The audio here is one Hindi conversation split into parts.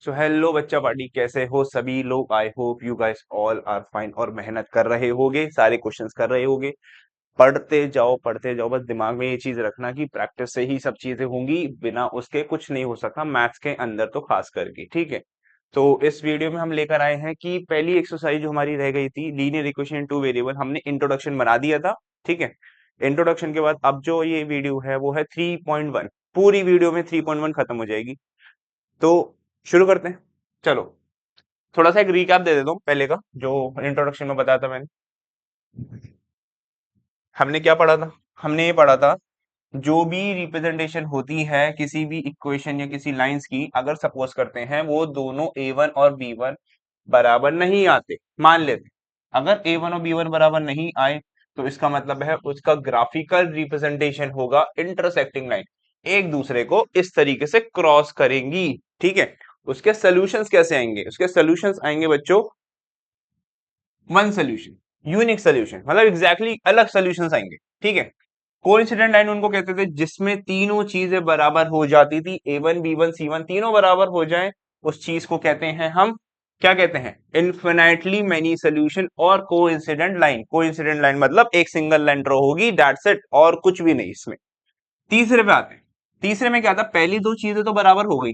सो हेलो बच्चा पार्टी, कैसे हो सभी लोग। I hope you guys all are fine और मेहनत कर रहे होगे, सारे क्वेश्चंस कर रहे होगे। पढ़ते जाओ, बस दिमाग में ये चीज रखना कि प्रैक्टिस से ही सब चीजें होंगी, बिना उसके कुछ नहीं हो सकता, मैथ्स के अंदर तो खास करके। ठीक है, तो इस वीडियो में हम लेकर आए हैं कि पहली एक्सरसाइज जो हमारी रह गई थी, linear equation in two variable, हमने इंट्रोडक्शन बना दिया था। ठीक है, इंट्रोडक्शन के बाद अब जो ये वीडियो है वो है 3.1। पूरी वीडियो में 3.1 खत्म हो जाएगी। तो शुरू करते हैं। चलो, थोड़ा सा एक रिकैप दे देता हूँ पहले का, जो इंट्रोडक्शन में बताया था मैंने। हमने क्या पढ़ा था? हमने ये पढ़ा था, जो भी रिप्रेजेंटेशन होती है किसी भी इक्वेशन या किसी लाइंस की, अगर सपोज करते हैं वो दोनों a1 और b1 बराबर नहीं आते, मान लेते अगर a1 और b1 बराबर नहीं आए, तो इसका मतलब है उसका ग्राफिकल रिप्रेजेंटेशन होगा इंटरसेक्टिंग लाइन, एक दूसरे को इस तरीके से क्रॉस करेंगी। ठीक है, उसके सॉल्यूशंस कैसे आएंगे? उसके सॉल्यूशंस आएंगे बच्चों, वन सोल्यूशन, यूनिक सोल्यूशन, मतलब एग्जैक्टली अलग सॉल्यूशंस आएंगे। ठीक है, कोइंसिडेंट लाइन उनको कहते थे जिसमें तीनों चीजें बराबर हो जाती थी, a1 b1 c1 तीनों बराबर हो जाए, उस चीज को कहते हैं हम, क्या कहते हैं? इन्फिनाइटली मेनी सोल्यूशन और कोइंसिडेंट लाइन। कोइंसिडेंट लाइन मतलब एक सिंगल लाइन ड्रॉ होगी, दैट्स इट, और कुछ भी नहीं इसमें। तीसरे पे आते हैं। तीसरे में क्या था? पहली दो चीजें तो बराबर हो गई,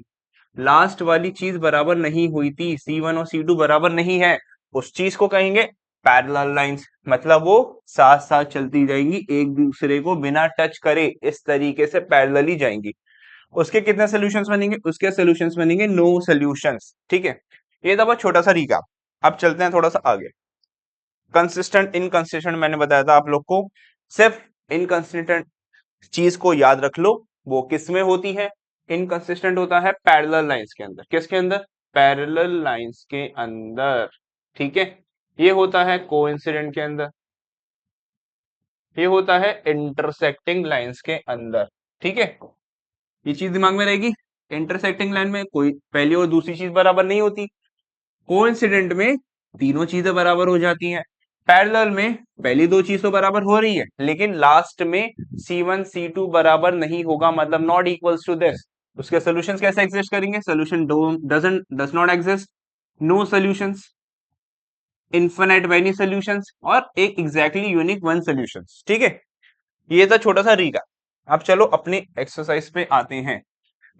लास्ट वाली चीज बराबर नहीं हुई थी, C1 और C2 बराबर नहीं है, उस चीज को कहेंगे पैरेलल लाइंस। मतलब वो साथ साथ चलती जाएंगी, एक दूसरे को बिना टच करे इस तरीके से पैरेलली जाएंगी। उसके कितने सॉल्यूशंस बनेंगे? उसके सॉल्यूशंस बनेंगे नो सॉल्यूशंस। ठीक है, ये था बहुत छोटा सा रिकैप। अब चलते हैं थोड़ा सा आगे। कंसिस्टेंट इनकंसिस्टेंट मैंने बताया था आप लोग को, सिर्फ इनकंसिस्टेंट चीज को याद रख लो, वो किस में होती है? इनकंसिस्टेंट होता है पैरेलल लाइंस के अंदर। किसके अंदर? पैरेलल लाइंस के अंदर। ठीक है, ये होता है कोइंसिडेंट के अंदर, ये होता है इंटरसेक्टिंग लाइंस के अंदर। ठीक है, ये चीज दिमाग में रहेगी। इंटरसेक्टिंग लाइन में कोई पहली और दूसरी चीज बराबर नहीं होती, कोइंसिडेंट में तीनों चीजें बराबर हो जाती हैं, पैरेलल में पहली दो चीज तो बराबर हो रही है, लेकिन लास्ट में C1 C2 बराबर नहीं होगा, मतलब नॉट इक्वल्स टू दिस। उसके सॉल्यूशंस कैसे एग्जिस्ट करेंगे? Solution does not exist, no solutions, infinite many solutions, और एक एग्जैक्टली यूनिक वन सॉल्यूशंस। ठीक है, ये था छोटा सा रीका। अब चलो अपने एक्सरसाइज पे आते हैं।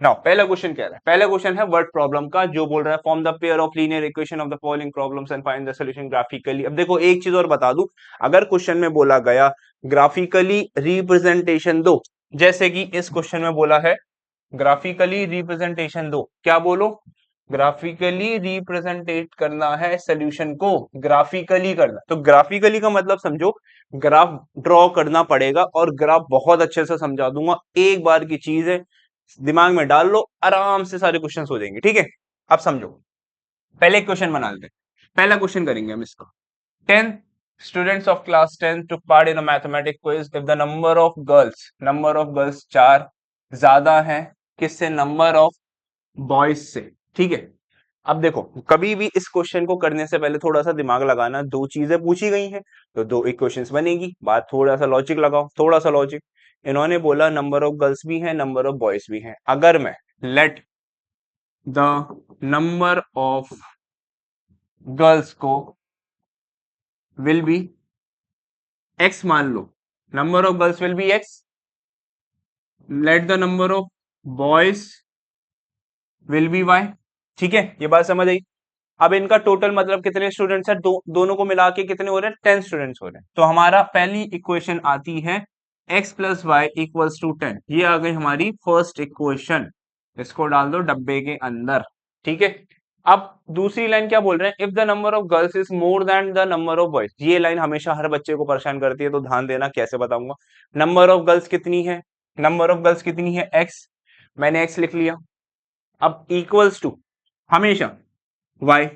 नाउ पहला क्वेश्चन क्या है? पहला क्वेश्चन है वर्ड प्रॉब्लम का, जो बोल रहा है form the pair of linear equation of the following problems and find the solution graphically. अब देखो एक चीज और बता दूं, अगर क्वेश्चन में बोला गया ग्राफिकली रिप्रेजेंटेशन दो, जैसे कि इस क्वेश्चन में बोला है ग्राफिकली रिप्रेजेंटेशन दो, क्या बोलो? ग्राफिकली रिप्रेजेंटेट करना है सॉल्यूशन को, ग्राफिकली करना। तो ग्राफिकली का मतलब समझो, ग्राफ ड्रॉ करना पड़ेगा, और ग्राफ बहुत अच्छे से समझा दूंगा, एक बार की चीज है, दिमाग में डाल लो, आराम से सारे क्वेश्चंस हो जाएंगे। ठीक है, अब समझो, पहले एक क्वेश्चन बना लेते हैं। पहला क्वेश्चन करेंगे हम इसका। 10 students of class 10 took part in a mathematics quiz if the number of girls 4 ज्यादा है किससे? नंबर ऑफ बॉयज से। ठीक है, अब देखो कभी भी इस क्वेश्चन को करने से पहले थोड़ा सा दिमाग लगाना, दो चीजें पूछी गई हैं तो दो इक्वेशंस बनेगी, बात थोड़ा सा लॉजिक लगाओ, थोड़ा सा लॉजिक। इन्होंने बोला नंबर ऑफ गर्ल्स भी है, नंबर ऑफ बॉयज भी है, अगर मैं let the number of girls को विल बी एक्स मान लो, number of girls will be X, let the number of boys will be Y. ठीक है, ये बात समझ आई। अब इनका टोटल मतलब कितने स्टूडेंट्स है? दोनों को मिला के कितने हो रहे हैं? 10 स्टूडेंट्स हो रहे हैं। तो हमारा पहली इक्वेशन आती है x plus Y equals to 10, ये आ गई हमारी फर्स्ट इक्वेशन, इसको डाल दो डब्बे के अंदर। ठीक है, अब दूसरी लाइन क्या बोल रहे हैं? If the number of girls is more than the number of boys. ये लाइन हमेशा हर बच्चे को परेशान करती है, तो ध्यान देना कैसे बताऊंगा। नंबर ऑफ गर्ल्स कितनी है? नंबर ऑफ गर्ल्स कितनी है? x, मैंने x लिख लिया। अब इक्वल्स टू हमेशा y,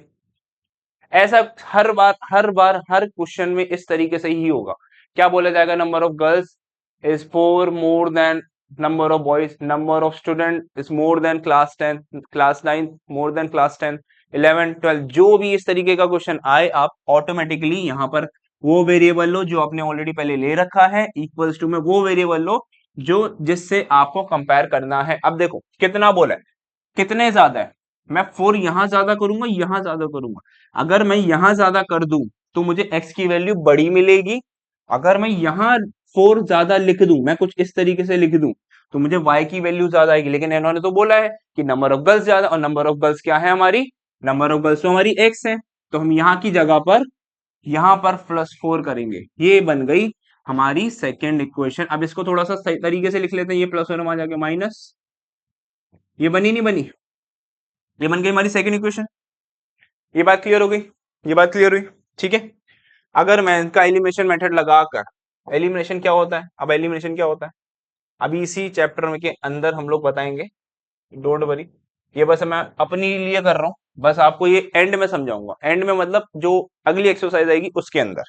ऐसा हर बार हर क्वेश्चन में इस तरीके से ही होगा। क्या बोला जाएगा? Number of girls is 4 more than number of boys, number of student is more than class 10, class 9 more than class 10, 11 12, जो भी इस तरीके का क्वेश्चन आए, आप ऑटोमेटिकली यहां पर वो वेरिएबल लो जो आपने ऑलरेडी पहले ले रखा है, इक्वल्स टू में वो वेरिएबल लो जो जिससे आपको कंपेयर करना है। अब देखो कितना बोला है, कितने ज्यादा है? मैं 4 यहां ज्यादा करूंगा, यहां ज्यादा करूंगा। अगर मैं यहां ज्यादा कर दूं तो मुझे x की वैल्यू बड़ी मिलेगी। अगर मैं यहां 4 ज्यादा लिख दूं, मैं कुछ इस तरीके से लिख दूं, तो मुझे y की वैल्यू ज्यादा आएगी। लेकिन इन्होंने तो बोला है कि नंबर ऑफ गर्ल्स ज्यादा, और नंबर ऑफ गर्ल्स क्या है हमारी, नंबर ऑफ गर्ल्स तो हमारी x है। तो हम यहाँ की जगह पर यहां पर +4 करेंगे। ये बन गई हमारी सेकेंड इक्वेशन। अब इसको थोड़ा सा सही तरीके से लिख लेते हैं, ये प्लस और आ जाके माइनस। ये बनी नहीं बनी, ये बन गई हमारी सेकेंड इक्वेशन। ये बात क्लियर हो गई, ये बात क्लियर हुई, ठीक है। अगर मैं इनका एलिमिनेशन मेथड लगाकर, एलिमिनेशन क्या होता है, अब एलिमिनेशन क्या होता है अभी इसी चैप्टर में के अंदर हम लोग बताएंगे, डोंट वरी। ये बस मैं अपनी लिए कर रहा हूं, बस आपको ये एंड में समझाऊंगा, एंड में मतलब जो अगली एक्सरसाइज आएगी उसके अंदर।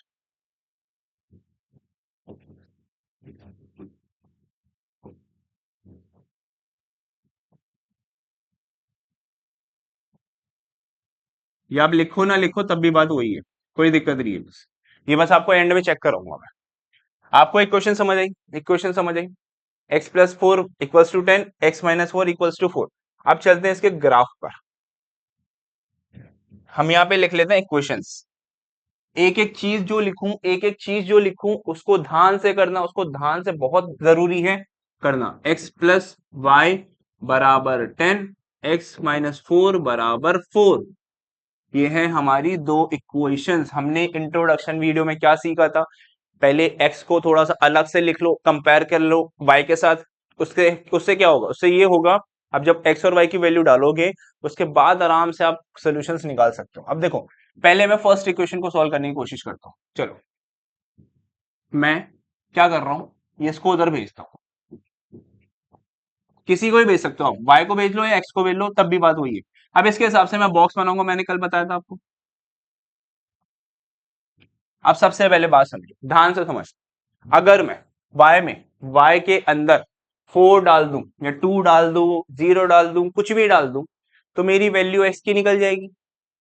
ये आप लिखो ना लिखो तब भी बात वही है, कोई दिक्कत नहीं है। बस ये बस आपको एंड में चेक कराऊंगा मैं। आपको एक क्वेश्चन समझ आई, एक क्वेश्चन समझ आई, x+4 = 10, x-4 = 4। अब चलते हैं इसके ग्राफ पर। हम यहाँ पे लिख लेते हैं इक्वेशंस। एक एक चीज जो लिखूं, एक एक चीज जो लिखूं उसको ध्यान से करना, उसको ध्यान से, बहुत जरूरी है करना। x+y = 10, x-4 = 4। ये है हमारी दो इक्वेशंस। हमने इंट्रोडक्शन वीडियो में क्या सीखा था, पहले x को थोड़ा सा अलग से लिख लो, कंपेयर कर लो y के साथ। उससे उससे क्या होगा, उससे ये होगा, अब जब x और y की वैल्यू डालोगे उसके बाद आराम से आप सॉल्यूशंस निकाल सकते हो। अब देखो, पहले मैं फर्स्ट इक्वेशन को सॉल्व करने की कोशिश करता हूं। चलो, मैं क्या कर रहा हूं, ये इसको उधर भेजता हूं। किसी को भी भेज सकते हो आप, y को भेज लो या x को भेज लो, तब भी बात वही है। अब इसके हिसाब से मैं बॉक्स बनाऊंगा, मैंने कल बताया था आपको। अब सबसे पहले बात समझो, ध्यान से समझ। अगर मैं y के अंदर 4 डाल दूं या 2 डाल दूं, 0 डाल दूं, कुछ भी डाल दूं, तो मेरी वैल्यू x की निकल जाएगी।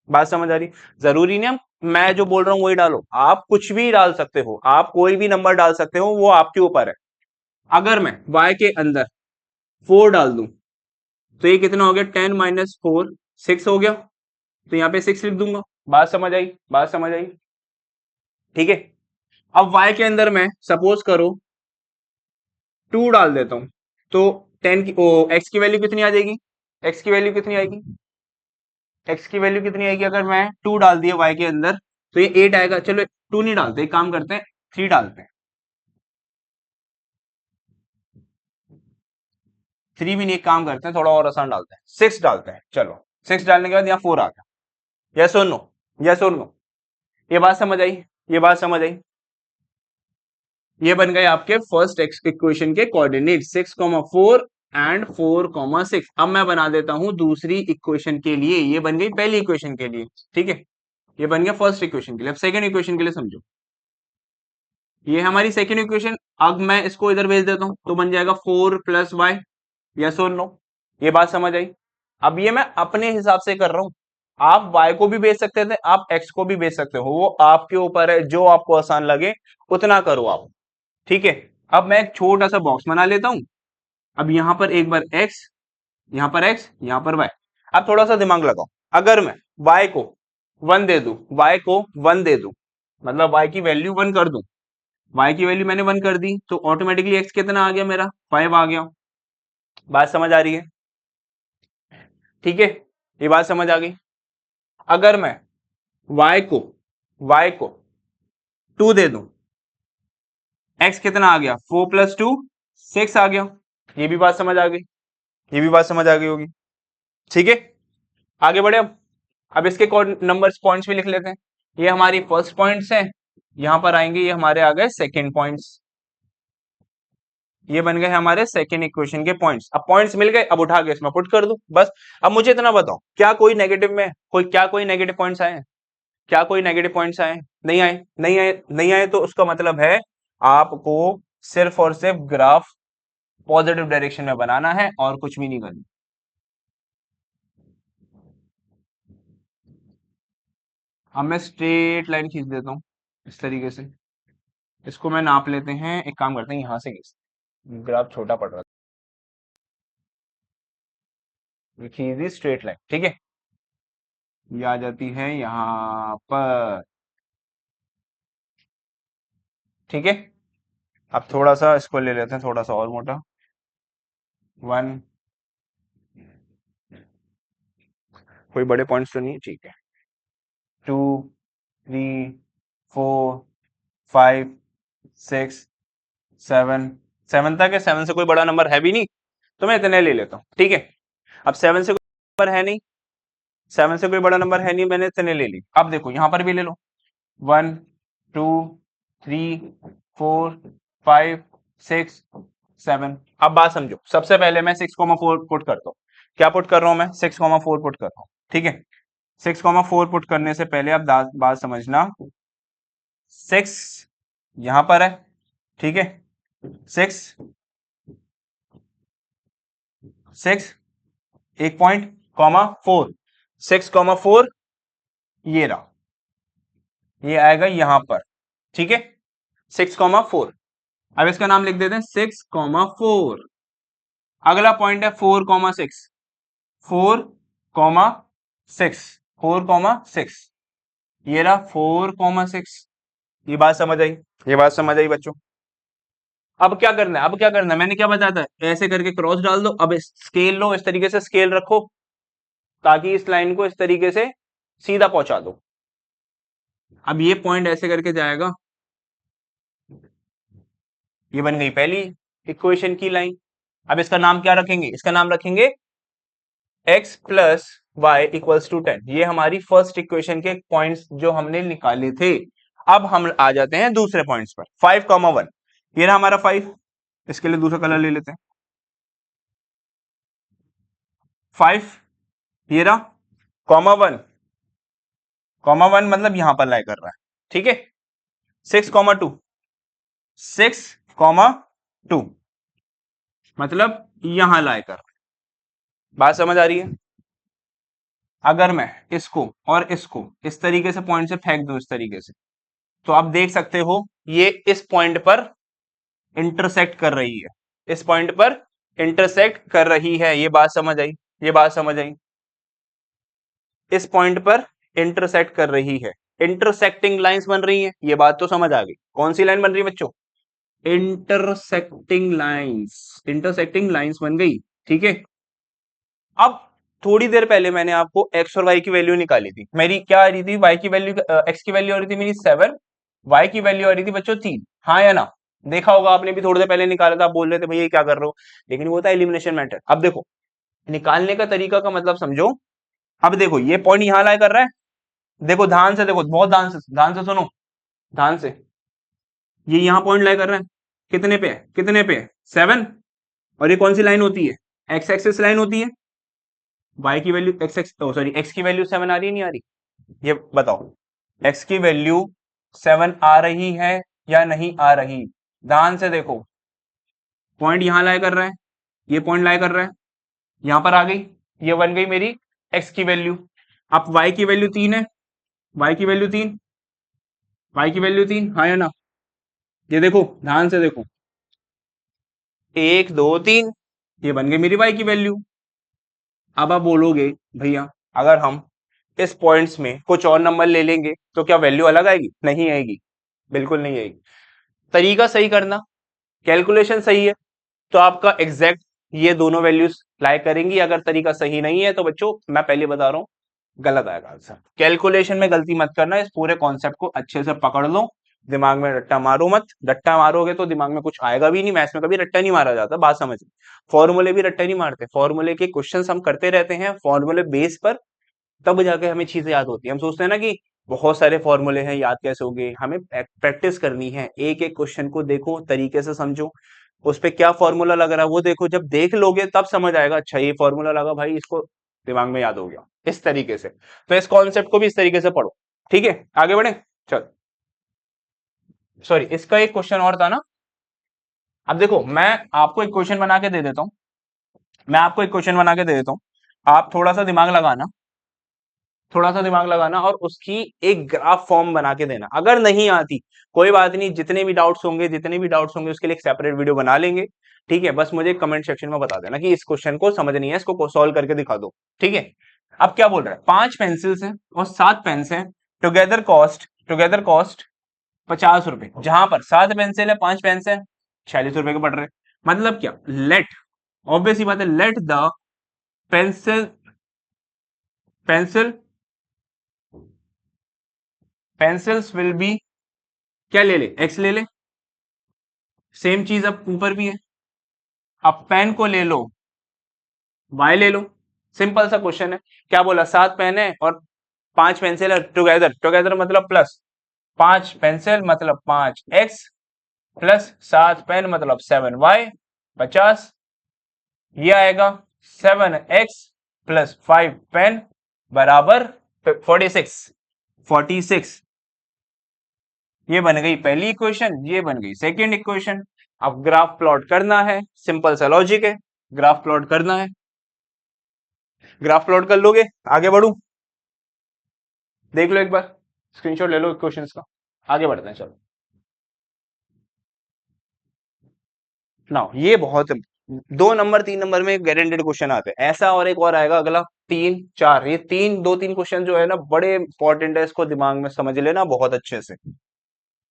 बात समझ आ रही, जरूरी नहीं मैं जो बोल रहा हूं वही डालो, आप कुछ भी डाल सकते हो, आप कोई भी नंबर डाल सकते हो, वो आपके ऊपर है। अगर मैं y के अंदर 4 डाल दूं तो ये कितना हो गया, 10 - 4 6 हो गया। तो यहाँ पे 6 लिख दूंगा। बात समझ आई, बात समझ आई, ठीक है। अब y के अंदर मैं सपोज करो 2 डाल देता हूं, तो 10 की x की वैल्यू कितनी आ जाएगी, x की वैल्यू कितनी आएगी, x की वैल्यू कितनी आएगी, अगर मैं 2 डाल दिया y के अंदर तो ये 8 आएगा। चलो 2 नहीं डालते, एक काम करते हैं 3 डालते हैं। 3 भी नहीं, एक काम करते हैं थोड़ा और आसान डालते हैं, 6 डालते हैं। चलो 6 डालने के बाद यहाँ 4 आ गया। यस और नो, यस और नो, ये बात समझ आई, ये बात समझ आई। ये बन गए आपके फर्स्ट इक्वेशन के कोऑर्डिनेट 6,4 एंड 4,6। अब मैं बना देता हूं दूसरी इक्वेशन के लिए, ये बन गई पहली इक्वेशन के लिए, ठीक है। ये बन गया फर्स्ट इक्वेशन के लिए। अब सेकंड इक्वेशन के लिए समझो, ये हमारी सेकंड इक्वेशन। अब मैं इसको इधर भेज देता हूं तो बन जाएगा 4+y। यस और नो, ये बात समझ आई। अब ये मैं अपने हिसाब से कर रहा हूं, आप y को भी भेज सकते थे, आप x को भी भेज सकते हो, वो आपके ऊपर है, जो आपको आसान लगे उतना करो आप, ठीक है। अब मैं एक छोटा सा बॉक्स बना लेता हूं। अब यहां पर एक बार x, यहां पर x, यहां पर y। अब थोड़ा सा दिमाग लगाओ, अगर मैं y को 1 दे दूं, y को 1 दे दूं, मतलब y की वैल्यू 1 कर दूं, y की वैल्यू मैंने 1 कर दी तो ऑटोमेटिकली x कितना आ गया, मेरा 5 आ गया। बात समझ आ रही है, ठीक है, ये बात समझ आ गई। अगर मैं y को 2 दे दूं, x कितना आ गया, 4+2 6 आ गया। ये भी बात समझ आ गई, ये भी बात समझ आ गई होगी, ठीक है। आगे बढ़े। अब इसके नंबर्स पॉइंट्स भी लिख लेते हैं। ये हमारी फर्स्ट पॉइंट्स हैं, यहां पर आएंगे, ये हमारे आ गए सेकेंड पॉइंट्स। ये बन गए हमारे सेकेंड इक्वेशन के पॉइंट्स। अब पॉइंट्स मिल गए, अब उठा के इसमें पुट कर दो बस। अब मुझे इतना बताओ, क्या कोई नेगेटिव में कोई नेगेटिव पॉइंट्स आए, क्या कोई नेगेटिव पॉइंट्स आए, नहीं आए, नहीं आए, नहीं आए, तो उसका मतलब है आपको सिर्फ और सिर्फ ग्राफ पॉजिटिव डायरेक्शन में बनाना है और कुछ भी नहीं करना। अब मैं स्ट्रेट लाइन खींच देता हूं इस तरीके से, इसको मैं नाप लेते हैं, एक काम करते हैं यहां से खींच, ग्राफ छोटा पड़ रहा है, खींच दी स्ट्रेट लाइन, ठीक है। ये आ जाती है यहाँ पर। ठीक है, अब थोड़ा सा इसको ले लेते हैं, थोड़ा सा और मोटा। 1, कोई बड़े पॉइंट्स तो नहीं है, ठीक है। 2, 3, 4, 5, 6, 7, 7 तक है। 7 से कोई बड़ा नंबर है भी नहीं, तो मैं इतने ले लेता हूँ। ठीक है, अब 7 से कोई नंबर है नहीं, 7 से कोई बड़ा नंबर है नहीं, मैंने इतने ले ली। अब देखो यहां पर भी ले लो। 1, 2, 3, 4, 5, 6, 7। अब बात समझो, सबसे पहले मैं 6,4 पुट करता हूँ। क्या पुट कर रहा हूं मैं? 6,4 पुट कर रहा हूँ। ठीक है, 6,4 पुट करने से पहले अब बात समझना। 6 यहां पर है, ठीक है। 6, 6 एक पॉइंट, कॉमा 4, 6,4 ये रहा, ये आएगा यहां पर। ठीक है, 6,4। अब इसका नाम लिख देते हैं 6,4। अगला पॉइंट है 4,6, 4,6, 4,6 ये रहा 4,6। ये बात समझ आई? ये बात समझ आई बच्चों? अब क्या करना है? अब क्या करना है? मैंने क्या बताया था, ऐसे करके क्रॉस डाल दो। अब स्केल लो, इस तरीके से स्केल रखो ताकि इस लाइन को इस तरीके से सीधा पहुंचा दो। अब ये पॉइंट ऐसे करके जाएगा, ये बन गई पहली इक्वेशन की लाइन। अब इसका नाम क्या रखेंगे? इसका नाम रखेंगे x plus Y equals to 10। ये हमारी फर्स्ट इक्वेशन के पॉइंट्स जो हमने निकाले थे। अब हम आ जाते हैं दूसरे पॉइंट्स पर। 5,1 ये रहा हमारा 5। इसके लिए दूसरा कलर ले लेते हैं। 5 ये रहा, कॉमा 1 मतलब यहां पर लाई कर रहा है। ठीक है, 6,2, 6,2 मतलब यहां लाई कर रहा है। बात समझ आ रही है? अगर मैं इसको और इसको इस तरीके से पॉइंट से फेंक दूं, इस तरीके से, तो आप देख सकते हो ये इस पॉइंट पर इंटरसेक्ट कर रही है। इस पॉइंट पर इंटरसेक्ट कर रही है। ये बात समझ आई? ये बात समझ आई? इस पॉइंट पर इंटरसेक्ट कर रही है, इंटरसेक्टिंग लाइंस बन रही हैं। ये बात तो समझ आ गई। कौन सी लाइन बन रही है बच्चों? इंटरसेक्टिंग लाइंस, इंटरसेक्टिंग लाइंस बन गई। ठीक है, अब थोड़ी देर पहले मैंने आपको एक्स और वाई की वैल्यू निकाली थी। मेरी क्या आ रही थी? वाई की वैल्यू, एक्स की वैल्यू आ रही थी मेरी 7, वाई की वैल्यू आ रही थी बच्चों 3। हाँ या ना? देखा होगा आपने भी, थोड़ी देर पहले निकाला था, आप बोल रहे थे भैया ये क्या कर रहे हो, लेकिन वो था एलिमिनेशन मेथड। अब देखो निकालने का तरीका का मतलब समझो। अब देखो ये पॉइंट यहां लाई कर रहा है, देखो ध्यान से, देखो बहुत ध्यान से सुनो, ध्यान से। ये यहां पॉइंट लाई कर रहा है, कितने पे है? कितने पे है? 7। और ये कौन सी लाइन होती है? एक्स एक्सिस लाइन होती है। y की value x x sorry x की वैल्यू 7 आ रही है नहीं आ रही? ये बताओ, x की वैल्यू 7 आ रही है या नहीं आ रही? ध्यान से देखो, पॉइंट यहां लाई कर रहा है, ये पॉइंट लाई कर रहा है, यहां पर आ गई, ये बन गई मेरी x की वैल्यू। अब y की वैल्यू 3 है, y की वैल्यू 3, y की वैल्यू 3, हाँ या ना? ये देखो ध्यान से देखो, 1 2 3, ये बन गई मेरी y की वैल्यू। अब आप बोलोगे भैया अगर हम इस पॉइंट्स में कुछ और नंबर ले लेंगे तो क्या वैल्यू अलग आएगी? नहीं आएगी, बिल्कुल नहीं आएगी। तरीका सही करना, कैलकुलेशन सही है तो आपका एग्जैक्ट ये दोनों वैल्यूज लाई करेंगी। अगर तरीका सही नहीं है तो बच्चों मैं पहले बता रहा हूं गलत आएगा आंसर। कैलकुलेशन में गलती मत करना, इस पूरे कॉन्सेप्ट को अच्छे से पकड़ लो, दिमाग में रट्टा मारो मत। रट्टा मारोगे तो दिमाग में कुछ आएगा भी नहीं। मैथ्स में कभी रट्टा नहीं मारा जाता, बात समझ। फॉर्मूले भी रट्टा नहीं मारते, फॉर्मूले के क्वेश्चन हम करते रहते हैं फॉर्मूले बेस पर, तब जाके हमें चीजें याद होती है। हम सोचते हैं ना कि बहुत सारे फॉर्मूले हैं, याद कैसे होंगे? हमें प्रैक्टिस करनी है, एक एक क्वेश्चन को देखो, तरीके से समझो, उस पे क्या फॉर्मूला लग रहा है वो देखो। जब देख लोगे तब समझ आएगा, अच्छा ये फॉर्मूला लगा भाई, इसको दिमाग में याद हो गया। इस तरीके से तो इस कॉन्सेप्ट को भी इस तरीके से पढ़ो। ठीक है, आगे बढ़े। चल, सॉरी, इसका एक क्वेश्चन और था ना। अब देखो मैं आपको एक क्वेश्चन बना के दे देता हूं, मैं आपको एक क्वेश्चन बना के दे देता हूं, आप थोड़ा सा दिमाग लगाना, थोड़ा सा दिमाग लगाना और उसकी एक ग्राफ फॉर्म बना के देना। अगर नहीं आती कोई बात नहीं, जितने भी डाउट्स होंगे, जितने भी डाउट्स होंगे उसके लिए एक सेपरेट वीडियो बना लेंगे। ठीक है, बस मुझे कमेंट सेक्शन में बता देना कि इस क्वेश्चन को समझ नहीं है, इसको सॉल्व करके दिखा दो। ठीक है, अब क्या बोल रहा है, 5 पेंसिल्स हैं और 7 पेन्स हैं, टुगेदर कॉस्ट 50 रुपए, जहां पर 7 पेंसिल है 5 पेन्स है 46 रुपए के पड़ रहे हैं। मतलब क्या, लेट, ऑब्वियस ही बात है, let the pencil pencil pencils will be, क्या ले ले, एक्स ले ले, सेम चीज अब ऊपर भी है, अब पेन को ले लो, वाई ले लो, सिंपल सा क्वेश्चन है। क्या बोला, 7 पेन है और 5 पेंसिल है, टुगेदर, टुगेदर मतलब प्लस, 5 पेंसिल मतलब 5x प्लस 7 पेन मतलब 7y 50, ये आएगा 7x प्लस 5 पेन बराबर 46। ये बन गई पहली इक्वेशन, ये बन गई सेकेंड इक्वेशन। अब ग्राफ प्लॉट करना है, सिंपल सा लॉजिक है, ग्राफ प्लॉट करना है, ग्राफ प्लॉट कर लोगे, आगे बढ़ू, देख लो एक बार, स्क्रीनशॉट ले लो क्वेश्चंस का, आगे बढ़ते हैं चलो। ना ये बहुत 2 नंबर 3 नंबर में गारंटेड क्वेश्चन आते हैं ऐसा, और एक और आएगा अगला 3 4, ये 2 3 क्वेश्चन जो है ना बड़े इंपॉर्टेंट है, इसको दिमाग में समझ लेना बहुत अच्छे से।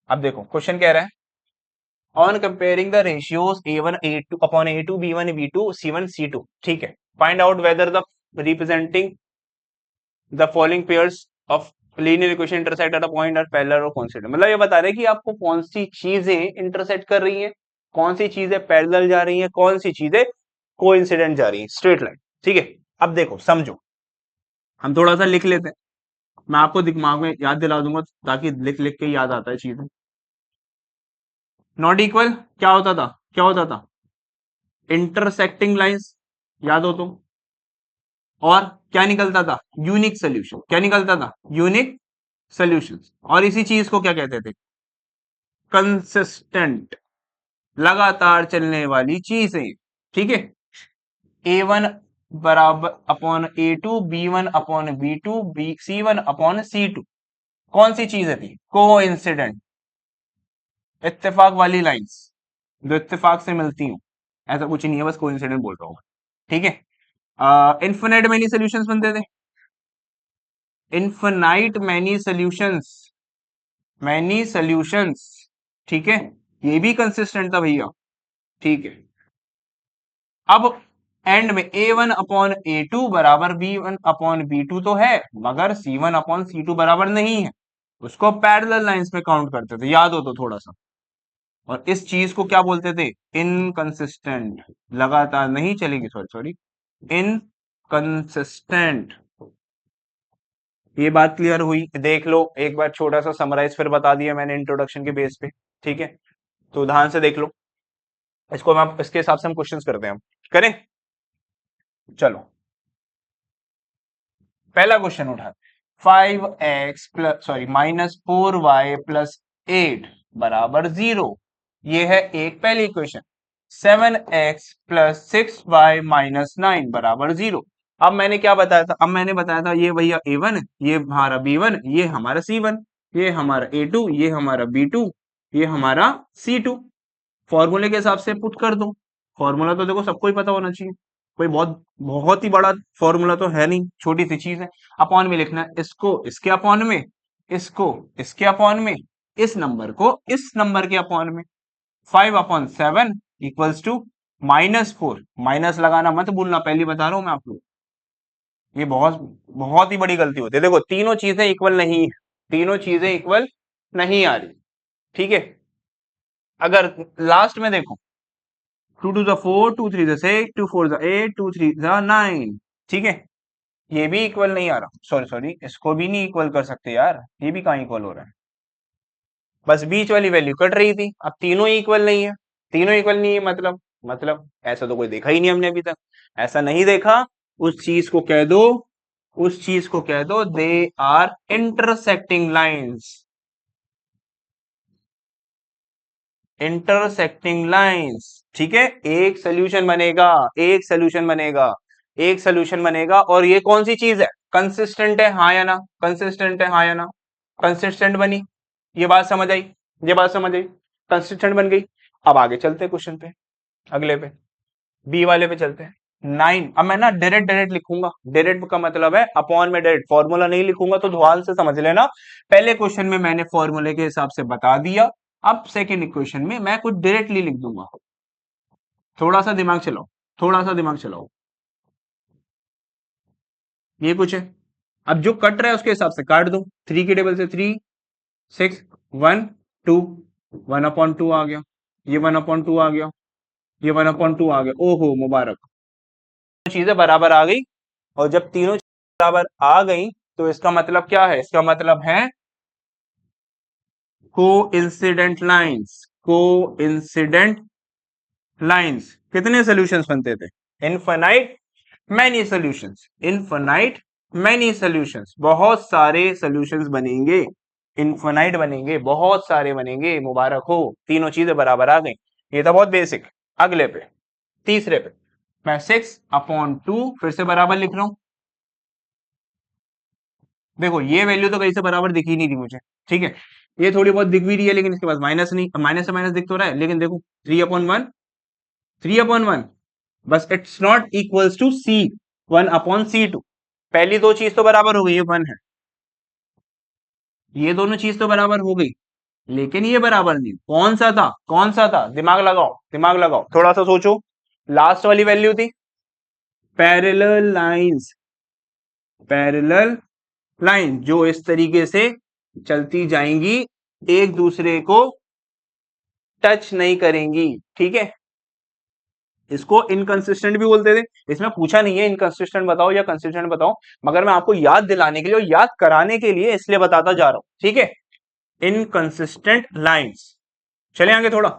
अब देखो क्वेश्चन कह रहा है, on comparing the ratios a1 a2 upon a2 b1 b2 c1 c2, ठीक है, find out whether the representing the following pairs of linear equation intersect at a point are parallel और कोइंसिडेंट। मतलब ये बता रहे हैं कि आपको कौन सी चीजें इंटरसेक्ट कर रही हैं, कौन सी चीजें पैरेलल जा रही हैं, कौन सी चीजें कोइंसिडेंट जा रही हैं, स्ट्रेट लाइन, ठीक है। अब देखो समझो, हम थोड़ा सा लिख लेते हैं, मैं आपको दिमाग में याद दिला दूंगा ताकि लिख लिख के याद आता है चीजें। नॉट इक्वल क्या होता था, क्या होता था, इंटरसेक्टिंग लाइंस, याद हो तो, और क्या निकलता था, यूनिक सोल्यूशन, क्या निकलता था, यूनिक सोल्यूशन। और इसी चीज को क्या कहते थे, कंसिस्टेंट, लगातार चलने वाली चीजें, ठीक है। a1 बराबर upon a2 b1 upon b2 c1 upon c2, कौन सी चीजें थी, कोइंसिडेंट, इत्तेफाक वाली लाइंस, जो इत्तेफाक से मिलती हूं, ऐसा कुछ नहीं है, बस कोइंसिडेंट बोल रहा हूं, ठीक है। इन्फिनाइट मैनी सोल्यूशंस बनते थे, इन्फिनाइट मैनी सोल्यूशंस, ठीक है, ये भी कंसिस्टेंट था भैया, ठीक है। अब एंड में a1 अपॉन a2 बराबर b1 अपॉन b2 तो है, मगर c1 अपॉन c2 बराबर नहीं है, उसको पैरेलल लाइंस में काउंट करते थे, याद हो तो थोड़ा सा। और इस चीज को क्या बोलते थे, इनकंसिस्टेंट, लगातार नहीं चलेगी, सॉरी सॉरी, इनकंसिस्टेंट। ये बात क्लियर हुई, देख लो एक बार छोटा सा समराइज फिर बता दिया मैंने इंट्रोडक्शन के बेस पे, ठीक है। तो ध्यान से देख लो इसको, हम इसके हिसाब से हम क्वेश्चंस करते हैं, हम करें, चलो। पहला क्वेश्चन उठा, 5x plus sorry -4y plus 8 बराबर 0, ये है एक पहली equation. 7x plus 6y minus 9 बराबर 0। अब मैंने क्या बताया था, अब मैंने बताया था ये भैया a1, ये हमारा b1, ये हमारा c1, ये हमारा a2, ये हमारा b2, ये हमारा c2। फॉर्मूले के हिसाब से पुट कर दो, फॉर्मूला तो देखो सबको ही पता होना चाहिए, कोई बहुत बहुत ही बड़ा फॉर्मूला तो है नहीं, छोटी सी चीज है। अपॉन में लिखना है, इसको इसके अपॉन में, इसको इसके अपॉन में, इस नंबर को इस नंबर के अपॉन में। 5/7 इक्वल्स टू -4, माइनस लगाना मत भूलना, पहली बता रहा हूं मैं आप लोग, ये बहुत बहुत ही बड़ी गलती होती है। देखो तीनों चीजें इक्वल नहीं है, तीनों चीजें इक्वल नहीं आ रही, ठीक है। अगर लास्ट में देखो, 2 to the 4, 2 3 the 6, 2 4 the 8, 2 3 the 9, ठीक है। ये भी इक्वल नहीं आ रहा, सॉरी सॉरी, इसको भी नहीं इक्वल कर सकते यार, ये भी कहाँ इक्वल हो रहा है, बस बीच वाली वैल्यू कट रही थी, अब तीनों इक्वल नहीं है, तीनों इक्वल नहीं है मतलब ऐसा तो कोई देखा ही नहीं हमने अभी तक, ऐसा नहीं देखा, उस चीज को कह दो, उस चीज को कह दो they are intersecting lines, intersecting lines, ठीक है। एक सोल्यूशन बनेगा, एक सोल्यूशन बनेगा, एक सोल्यूशन बनेगा, और ये कौन सी चीज है, कंसिस्टेंट है, हाँ या ना, कंसिस्टेंट है, हाँ या ना, कंसिस्टेंट बनी, ये बात समझ आई, ये बात समझ आई, कंसिस्टेंट बन गई। अब आगे चलते हैं क्वेश्चन पे, अगले पे, बी वाले पे चलते हैं। 9। अब मैं ना डायरेक्ट डायरेक्ट लिखूंगा, डायरेक्ट का मतलब है अपॉन में डायरेक्ट, फॉर्मूला नहीं लिखूंगा, तो ध्यान से समझ लेना। पहले क्वेश्चन में मैंने फॉर्मूले के हिसाब से बता दिया, अब सेकेंड इक्वेशन में मैं कुछ डायरेक्टली लिख दूंगा। थोड़ा सा दिमाग चलाओ, थोड़ा सा दिमाग चलाओ। ये कुछ है, अब जो कट रहा है उसके हिसाब से काट दो। 3 की टेबल से 3, 6, 1, 2, 1/2 आ गया, ये 1/2 आ गया, ये 1/2 आ गया। ओहो मुबारक, चीजें बराबर आ गई। और जब तीनों बराबर आ गई तो इसका मतलब क्या है? इसका मतलब है को इंसिडेंट लाइन्स, को इंसिडेंट लाइन्स। कितने सॉल्यूशंस बनते थे? Infinite many solutions, infinite many solutions, बहुत सारे सॉल्यूशंस बनेंगे, इनफाइनाइट बनेंगे, बहुत सारे बनेंगे। मुबारक हो, तीनों चीजें बराबर आ गई। ये था बहुत बेसिक। अगले पे, तीसरे पे, मैं 6/2 फिर से बराबर लिख रहा हूं। देखो ये वैल्यू तो कहीं से बराबर दिख ही नहीं रही मुझे, ठीक है, ये थोड़ी बहुत दिख भी रही है लेकिन इसके पास माइनस नहीं, माइनस से माइनस दिख तो रहा है, लेकिन देखो 3/1, 3/1, बस it's not equals to C1/C2। पहली दो चीज तो बराबर हो गई, ये 1 है, ये दोनों चीज तो बराबर हो गई, लेकिन ये बराबर नहीं। कौन सा था, कौन सा था? दिमाग लगाओ, दिमाग लगाओ, थोड़ा सा सोचो। लास्ट वाली वैल्यू थी पैरेलल लाइंस, पैरेलल लाइन जो इस तरीके से चलती जाएंगी, एक दूसरे को टच नहीं करेंगी, ठीक है। इसको इनकंसिस्टेंट भी बोलते थे। इसमें पूछा नहीं है इनकंसिस्टेंट बताओ या कंसिस्टेंट बताओ, मगर मैं आपको याद दिलाने के लिए और याद कराने के लिए इसलिए बताता जा रहा हूं, ठीक है। Inconsistent lines. चले आगे थोड़ा,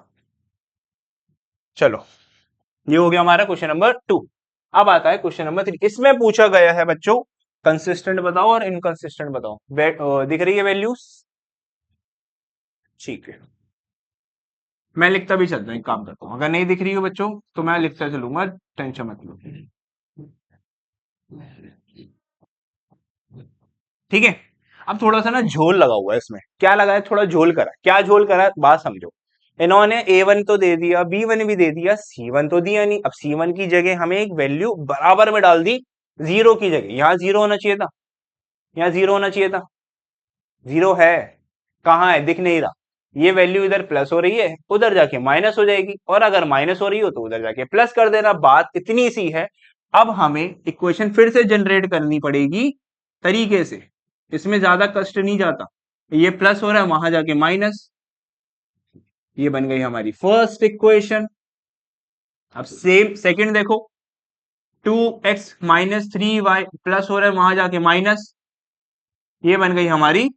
चलो, ये हो गया हमारा क्वेश्चन नंबर 2। अब आता है क्वेश्चन नंबर 3। इसमें पूछा गया है बच्चों कंसिस्टेंट बताओ और इनकंसिस्टेंट बताओ। दिख रही है वैल्यूज? ठीक है, मैं लिखता भी चलता हूं, एक काम करता हूं, अगर नहीं दिख रही हो बच्चों तो मैं लिखता चलूंगा, टेंशन मत लो, ठीक है। अब थोड़ा सा ना झोल लगा हुआ है इसमें, क्या लगा है? थोड़ा झोल करा, क्या झोल करा? बात समझो। इन्होंने A1 तो दे दिया, B1 भी दे दिया, C1 तो दिया नहीं। अब C1 की जगह हमें एक वैल्यू बराबर में डाल दी, जीरो की जगह। यहां जीरो होना चाहिए था, यहां जीरो होना चाहिए था, जीरो है कहाँ है? दिख नहीं रहा। ये वैल्यू इधर प्लस हो रही है, उधर जाके माइनस हो जाएगी, और अगर माइनस हो रही हो तो उधर जाके प्लस कर देना। बात इतनी सी है। अब हमें इक्वेशन फिर से जनरेट करनी पड़ेगी तरीके से, इसमें ज्यादा कष्ट नहीं जाता। ये प्लस हो रहा है, वहां जाके माइनस, ये बन गई हमारी फर्स्ट इक्वेशन। अब सेम सेकंड देखो, 2x-3y प्लस हो रहा है, वहां जाके माइनस, ये बन गई हमारी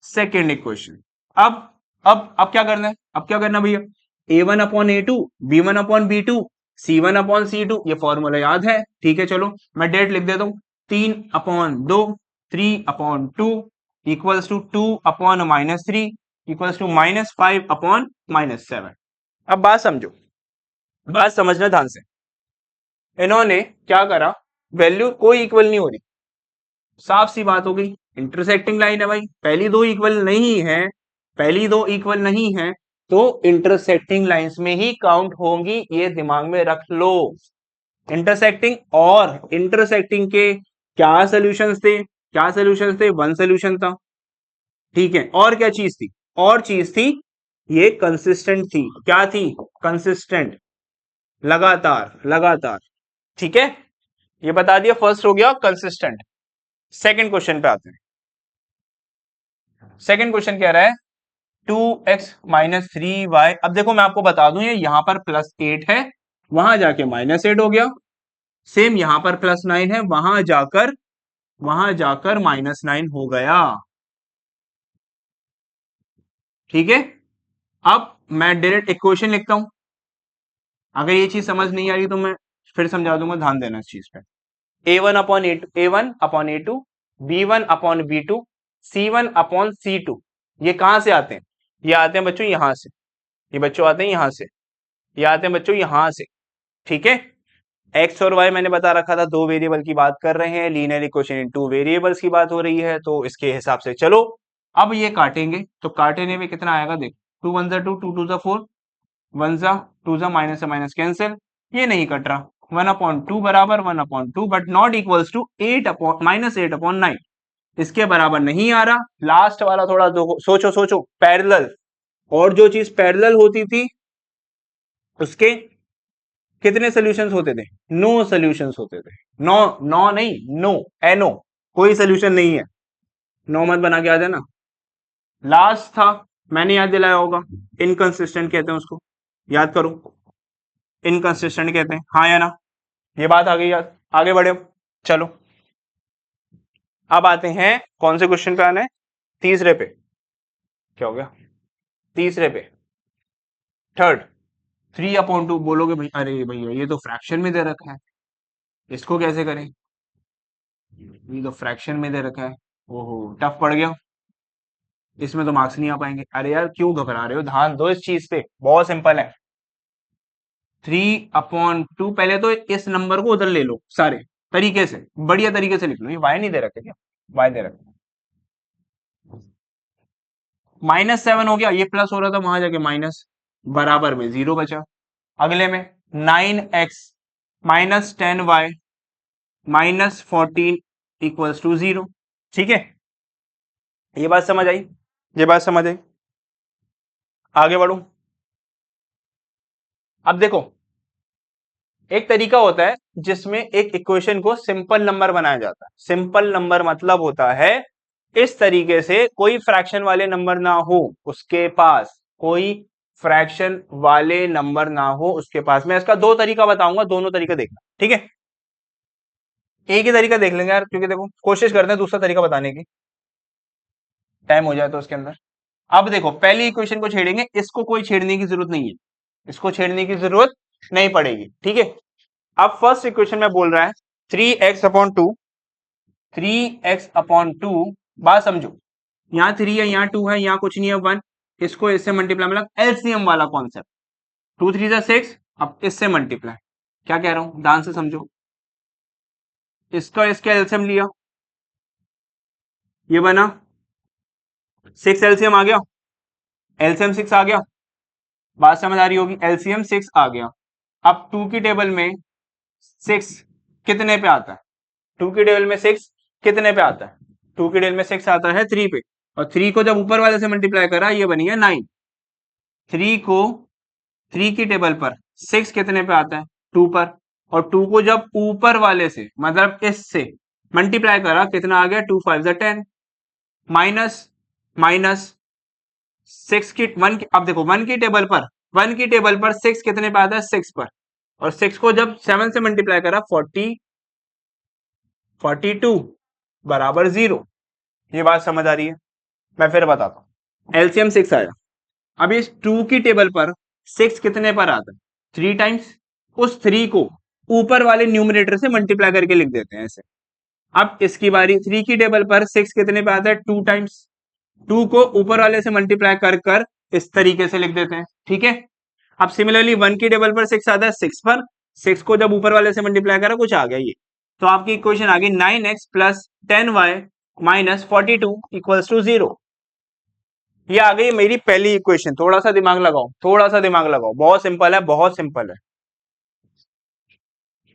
सेकेंड इक्वेशन। अब अब क्या करना है? अब क्या करना भैया? A1/A2, B1/B2, C1/C2, ये फॉर्मूला याद है, ठीक है। चलो मैं डेट लिख देता हूं, 3/2, 3/2 इक्वल्स टू 2/-3 इक्वल्स टू -5/-7। अब बात समझो, बात समझना ध्यान से। इन्होंने क्या करा, वैल्यू कोई इक्वल नहीं हो रही, साफ सी बात हो गई, इंटरसेक्टिंग लाइन है भाई, पहली दो इक्वल नहीं है, पहली दो इक्वल नहीं है, तो इंटरसेक्टिंग लाइंस में ही काउंट होंगी, ये दिमाग में रख लो। इंटरसेक्टिंग, और इंटरसेक्टिंग के क्या सॉल्यूशंस थे? क्या सॉल्यूशंस थे? वन सॉल्यूशन था, ठीक है। और क्या चीज थी? और चीज थी, ये कंसिस्टेंट थी। क्या थी? कंसिस्टेंट, लगातार, लगातार, ठीक है। ये बता दिया, फर्स्ट हो गया कंसिस्टेंट। सेकंड क्वेश्चन पे आते हैं। सेकंड क्वेश्चन कह रहा है 2x-3y। अब देखो मैं आपको बता दूं, ये यहां पर +8 है, वहां जाके -8 हो गया। सेम यहां पर +9 है, वहां जाकर -9 हो गया, ठीक है। अब मैं डायरेक्ट इक्वेशन लिखता हूं, अगर ये चीज समझ नहीं आ रही तो मैं फिर समझा दूंगा, ध्यान देना इस चीज पे। A1/A2, B1/B2, C1/C2, ये कहां से आते हैं? ये आते हैं बच्चों यहां से, ये बच्चों आते हैं यहां से, ये आते हैं बच्चों यहां से, ठीक है। एक्स और वाई मैंने बता रखा था, दो वेरिएबल की बात कर रहे हैं, linear equation in two variables की बात हो रही है, तो इसके हिसाब से चलो। अब ये काटेंगे तो काटने में कितना आएगा? देख, 2 1 2, 2 2 4, 1 2 माइनस से माइनस कैंसिल, ये नहीं कट रहा, 1/2 बराबर 1/2 बट नॉट इक्वल्स टू 8/-8/9, इसके बराबर नहीं आ रहा। लास्ट वाला थोड़ा सोचो सोचो, पैरेलल, और जो चीज पैरेलल होती थी उसके कितने सोल्यूशंस होते थे? नो सोल्यूशंस होते थे। नो, नो नहीं, नो, एनो, कोई सोल्यूशन नहीं है। नो मत बना के आ जाना। लास्ट था, मैंने याद दिलाया होगा, इनकंसिस्टेंट कहते हैं उसको, याद करो, इनकंसिस्टेंट कहते हैं, हाँ या ना? ये बात आ गई याद, आगे बढ़े चलो। अब आते हैं कौन से क्वेश्चन पे आना है? तीसरे पे। क्या हो गया? तीसरे पे, थर्ड। 3/2 बोलोगे भाई, अरे भैया ये तो फ्रैक्शन में दे रखा है, इसको कैसे करें? ये तो फ्रैक्शन में दे रखा है, ओहो टफ पड़ गया, इसमें तो मार्क्स नहीं आ पाएंगे। अरे यार क्यों घबरा रहे हो, ध्यान दो इस चीज पे, बहुत सिंपल है। 3/2, पहले तो इस नंबर को उधर ले लो सारे तरीके से, बढ़िया तरीके से लिख लो। ये वाई नहीं दे रखे क्या? वाई दे रखे, -7 हो गया, ये प्लस हो रहा था वहां जाके माइनस, बराबर में 0 बचा। अगले में 9x -10y -14 इक्वल्स टू 0। ठीक है, ये बात समझ आई? ये बात समझ आई? आगे बढ़ू। अब देखो, एक तरीका होता है जिसमें एक इक्वेशन को सिंपल नंबर बनाया जाता है। सिंपल नंबर मतलब होता है इस तरीके से कोई फ्रैक्शन वाले नंबर ना हो उसके पास, कोई फ्रैक्शन वाले नंबर ना हो उसके पास। मैं इसका दो तरीका बताऊंगा, दोनों तरीके देखना, ठीक है? एक ही तरीका देख लेंगे यार, क्योंकि देखो कोशिश करते हैं दूसरा तरीका बताने की, टाइम हो जाए तो उसके अंदर। अब देखो, पहली इक्वेशन को छेड़ेंगे, इसको कोई छेड़ने की जरूरत नहीं है, इसको छेड़ने की जरूरत नहीं पड़ेगी, ठीक है? अब फर्स्ट इक्वेशन में बोल रहा है 3x/2, 3x/2, बात समझो, यहाँ 3 है, यहाँ 2 है, यहाँ कुछ नहीं है, 1, इसको इससे मल्टीप्लाई, मतलब एलसीएम वाला कॉन्सेप्ट। 2 3 जा 6, अब इससे मल्टीप्लाई, क्या कह रहा हूं ध्यान से समझो, इसका इसके एलसीएम लिया, ये बना 6, एलसीएम आ गया, एलसीएम 6 आ गया, बात समझ आ रही होगी, एलसीएम 6 आ गया। अब 2 की टेबल में 6 कितने पे आता है? 2 की टेबल में 6 कितने पे आता है? 2 की टेबल में 6 आता है 3 पे, और 3 को जब ऊपर वाले से मल्टीप्लाई करा, ये बनी है 9। 3 को 3 की टेबल पर 6 कितने पे आता है? 2 पर, और 2 को जब ऊपर वाले से, मतलब इससे मल्टीप्लाई करा, कितना आ गया? 2 5 10, माइनस माइनस 6 की 1 की, अब देखो 1 की टेबल पर, 1 की टेबल पर 6 कितने पे आता है? 6 पर, और 6 को जब 7 से मल्टीप्लाई करा, 42 बराबर 0। ये बात समझ आ रही है? मैं फिर बताता हूं, एलसीएम 6 आया, अब इस 2 की टेबल पर 6 कितने पर आता है? 3 टाइम्स, उस 3 को ऊपर वाले न्यूमरेटर से मल्टीप्लाई करके लिख देते हैं ऐसे। अब इसकी बारी, 3 की टेबल पर 6 कितने पे आता है? 2 टाइम्स, 2 को ऊपर वाले से मल्टीप्लाई कर कर इस तरीके से लिख देते हैं, ठीक है? अब सिमिलरली 1 की टेबल पर 6 आता है, 6 पर, 6 को जब ऊपर वाले से मल्टीप्लाई करा, कुछ आ गया ये, तो आपकी इक्वेशन आ गई 9x + 10y - 42 इक्वल्स टू 0। ये आ गई मेरी पहली इक्वेशन। थोड़ा सा दिमाग लगाओ, थोड़ा सा दिमाग लगाओ, बहुत सिंपल है, बहुत सिंपल है,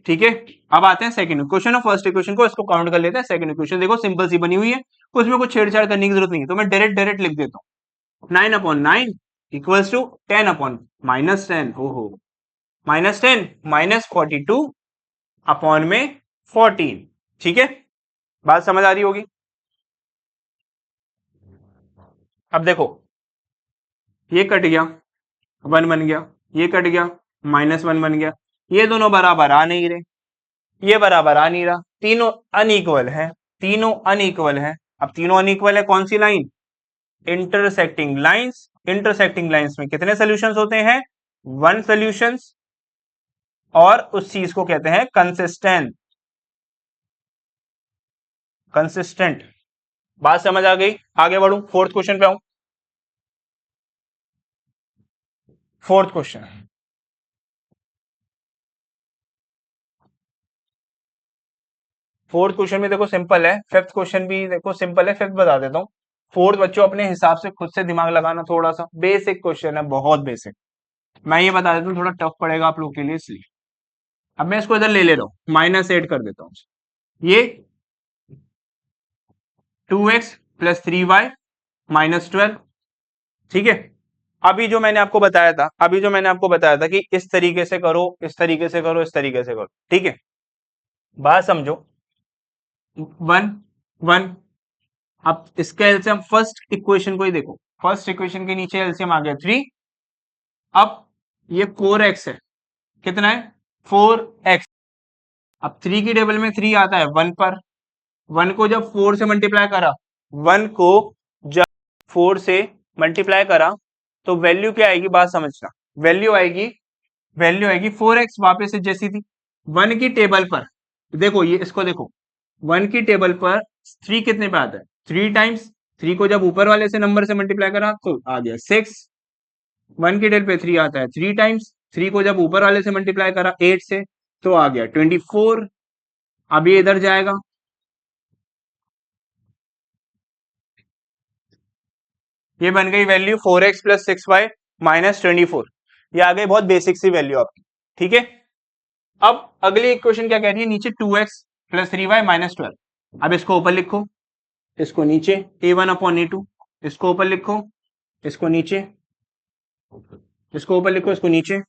ठीक है? अब आते हैं सेकंड इक्वेशन और फर्स्ट इक्वेशन को इसको काउंट कर लेते हैं। सेकंड इक्वेशन देखो सिंपल सी बनी हुई है, उसमें कुछ छेड़छाड़ करने की जरूरत नहीं है, तो मैं डायरेक्ट डायरेक्ट लिख देता हूँ। 9/9 इक्वल्स टू 10/-10, ओहो, -10 -42 अपॉन में 14, ठीक है? बात समझ आ रही होगी? अब देखो, ये कट गया, 1 बन गया, ये कट गया, -1 बन गया, ये दोनों बराबर आ नहीं रहे, ये बराबर आ नहीं रहा, तीनों अनइक्वल है, तीनों अनइक्वल है। अब तीनों अनइक्वल है, कौन सी line? Intersecting lines. Intersecting lines में कितने सॉल्यूशंस होते हैं? 1 सॉल्यूशंस, और उस चीज को कहते हैं कंसिस्टेंट, कंसिस्टेंट। बात समझ आ गई? आगे बढ़ू, फोर्थ क्वेश्चन पे आऊं। फोर्थ क्वेश्चन, फोर्थ क्वेश्चन में देखो सिंपल है, फिफ्थ क्वेश्चन भी देखो सिंपल है, फिफ्थ बता देता हूँ। फोर्थ बच्चों अपने हिसाब से खुद से दिमाग लगाना, थोड़ा सा बेसिक क्वेश्चन है, बहुत बेसिक। मैं ये बता देता हूँ, थोड़ा टफ पड़ेगा आप लोग के लिए इसलिए। अब मैं इसको इधर ले रहा हूं, -8 कर देता हूं। ये 2x प्लस 3y -12, ठीक है। अभी जो मैंने आपको बताया था कि इस तरीके से करो, इस तरीके से करो, इस तरीके से करो, ठीक है। बात समझो। 1 1। अब इसका एलसीएम फर्स्ट इक्वेशन को ही देखो, फर्स्ट इक्वेशन के नीचे एलसीएम आ गया 3। अब ये 4x है, कितना है 4x। अब 3 की टेबल में 3 आता है 1 पर, 1 को जब 4 से मल्टीप्लाई करा, 1 को जब 4 से मल्टीप्लाई करा तो वैल्यू क्या आएगी, बात समझना। वैल्यू आएगी 4x, वापस से जैसी थी। 1 की टेबल पर देखो, ये इसको देखो, 1 की टेबल पर 3 कितने पे आता है 3 टाइम्स। 3 को जब ऊपर वाले से नंबर से मल्टीप्लाई करा तो आ गया 6। 1 की टेबल पे 3 आता है 3 टाइम्स। 3 को जब ऊपर वाले से मल्टीप्लाई करा 8 से तो आ गया 24। अब ये इधर जाएगा, ये बन गई वैल्यू 4x प्लस 6y -24। ये आ गई बहुत बेसिक सी वैल्यू आपकी, ठीक है। अब अगली इक्वेशन क्या कह रही है, नीचे 2x प्लस 3y -12। अब इसको ऊपर लिखो, इसको नीचे a1/a2, इसको ऊपर लिखो, इसको नीचे, इसको ऊपर लिखो, इसको नीचे।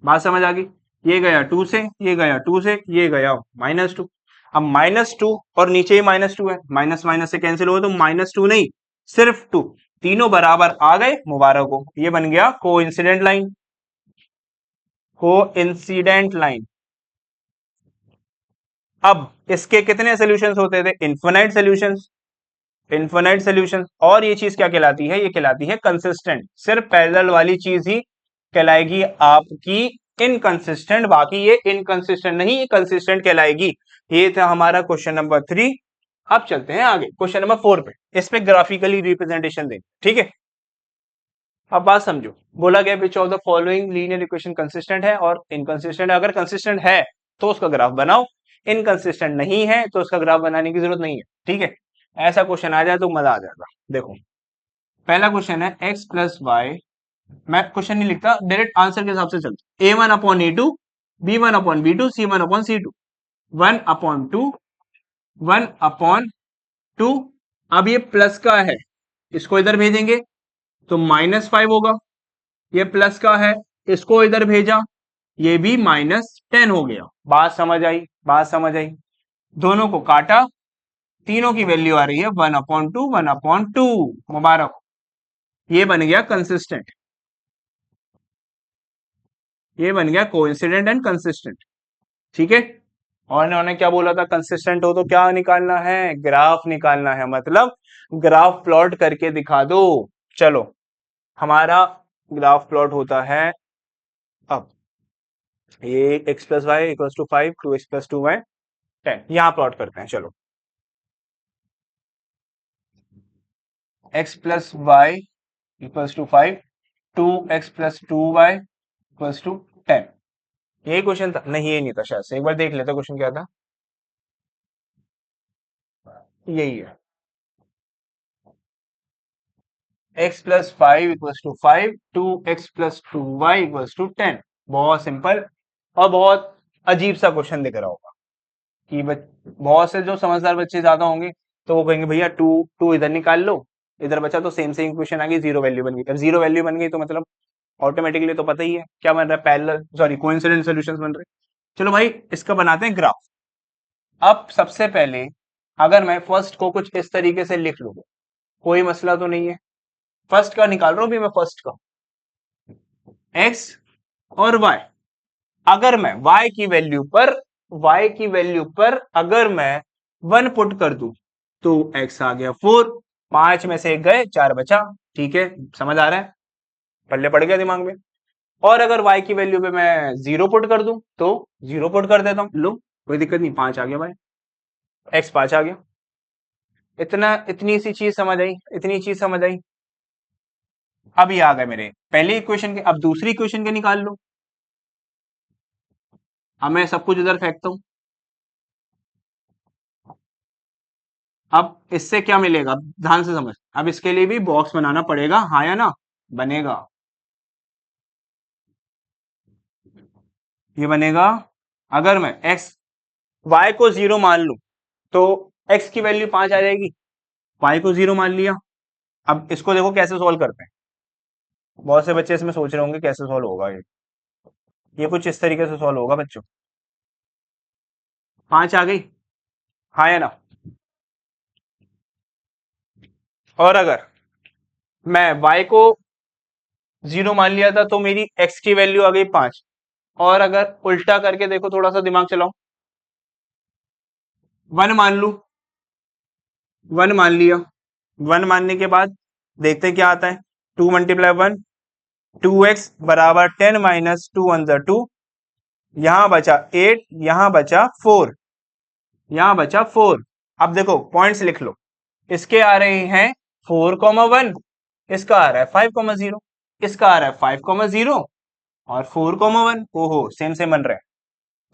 बात समझ आ गई। ये गया 2 से, ये गया 2 से, ये गया -2। अब -2 और नीचे ही -2 है, माइनस माइनस से कैंसिल हो तो -2 नहीं, सिर्फ 2। तीनों बराबर आ गए, मुबारक हो, ये बन गया कोइंसिडेंट लाइन। Coincident line. अब इसके कितने सॉल्यूशंस होते थे, इन्फिनाइट सॉल्यूशंस। Infinite solutions. और ये चीज क्या कहलाती है, ये कहलाती है कंसिस्टेंट। सिर्फ पैरेलल वाली चीज ही कहलाएगी आपकी इनकंसिस्टेंट, बाकी ये इनकंसिस्टेंट नहीं, ये कंसिस्टेंट कहलाएगी। ये था हमारा क्वेश्चन नंबर 3। अब चलते हैं आगे क्वेश्चन नंबर 4 पे, इस पे ग्राफिकली रिप्रेजेंटेशन दें, ठीक है। अब बात समझो, बोला गया which of the following linear equation consistent है और इनकंसिस्टेंट है। अगर कंसिस्टेंट है तो उसका ग्राफ बनाओ, इनकंसिस्टेंट नहीं है तो उसका ग्राफ बनाने की जरूरत नहीं है, ठीक है। ऐसा क्वेश्चन आ जाए तो मजा आ जाएगा। देखो, पहला क्वेश्चन है x प्लस वाई। मैं क्वेश्चन नहीं लिखता, डायरेक्ट आंसर के हिसाब से चलता। a1/a2, b1/b2, c1/c2, 1/2, 1/2। अब ये प्लस का है, इसको इधर भेजेंगे तो -5 होगा। ये प्लस का है, इसको इधर भेजा, ये भी -10 हो गया। बात समझ आई, बात समझ आई। दोनों को काटा, तीनों की वैल्यू आ रही है 1/2, 1/2। मुबारक हो, ये बन गया कंसिस्टेंट, ये बन गया कोइंसिडेंट एंड कंसिस्टेंट, ठीक है। और इन्होंने क्या बोला था, कंसिस्टेंट हो तो क्या निकालना है, ग्राफ निकालना है, मतलब ग्राफ प्लॉट करके दिखा दो। चलो, हमारा ग्राफ प्लॉट होता है, अब ये x plus Y equal to 5, 2x plus 2y 10, यहां प्लॉट करते हैं। चलो, x plus Y equal to 5, 2x plus 2y equal to 10। यही क्वेश्चन था, नहीं ये नहीं था शायद से, एक बार देख लेते क्वेश्चन क्या था। यही है, x plus 5 equal to 5, 2x plus 2y equal to 10। बहुत सिंपल और बहुत अजीब सा क्वेश्चन दिख रहा होगा कि बहुत से जो समझदार बच्चे ज्यादा होंगे तो वो कहेंगे भैया टू टू इधर निकाल लो, इधर बचा तो सेम सेम इक्वेशन आ गई, जीरो वैल्यू बन गई। अब जीरो वैल्यू बन गई तो मतलब ऑटोमेटिकली तो पता ही है क्या बन रहा है, पैरेलल सॉरी कोइंसिडेंट सॉल्यूशंस बन रहे हैं। चलो भाई, इसका बनाते हैं ग्राफ। अब सबसे पहले अगर मैं फर्स्ट को कुछ इस तरीके से लिख लूँ, कोई मसला तो नहीं है। फर्स्ट का निकाल रहा हूं भी मैं, फर्स्ट का x और y। अगर मैं y की वैल्यू पर अगर मैं 1 पुट कर दूं तो x आ गया 4। 5 में से एक गए, 4 बचा, ठीक है, समझ आ रहा है, पल्ले पड़ गया दिमाग में। और अगर y की वैल्यू पे मैं 0 पुट कर दूं तो 0 पुट कर देता हूं, लो कोई दिक्कत नहीं, 5 आ गया भाई, x 5 आ गया। इतनी सी चीज समझ आई, इतनी चीज समझ आई। अब ये आ गए मेरे पहले इक्वेशन के, अब दूसरी इक्वेशन के निकाल लो। अब मैं सब कुछ इधर फेंकता हूं। अब इससे क्या मिलेगा, ध्यान से समझ। अब इसके लिए भी बॉक्स बनाना पड़ेगा, हाँ या ना, बनेगा। ये बनेगा, अगर मैं x y को 0 मान लूं तो x की वैल्यू 5 आ जाएगी, y को 0 मान लिया। अब इसको देखो कैसे सोल्व करते हैं। बहुत से बच्चे इसमें सोच रहे होंगे कैसे सोल्व होगा ये कुछ इस तरीके से सोल्व होगा बच्चों। 5 आ गई, हाँ या ना। और अगर मैं y को 0 मान लिया था तो मेरी x की वैल्यू आ गई 5। और अगर उल्टा करके देखो, थोड़ा सा दिमाग चलाओ, 1 मान लू, 1 मान लिया। 1 मानने के बाद देखते हैं क्या आता है। 2 मल्टीप्लाई 1, 2x बराबर 10 माइनस 2 वन जा 2, यहां बचा 8, यहां बचा 4, यहां बचा 4। अब देखो पॉइंट्स लिख लो, इसके आ रहे हैं 4,1, इसका आ रहा है 5,0, इसका आ रहा है 5,0 और 4,1। ओहो, सेम सेम बन रहे हैं,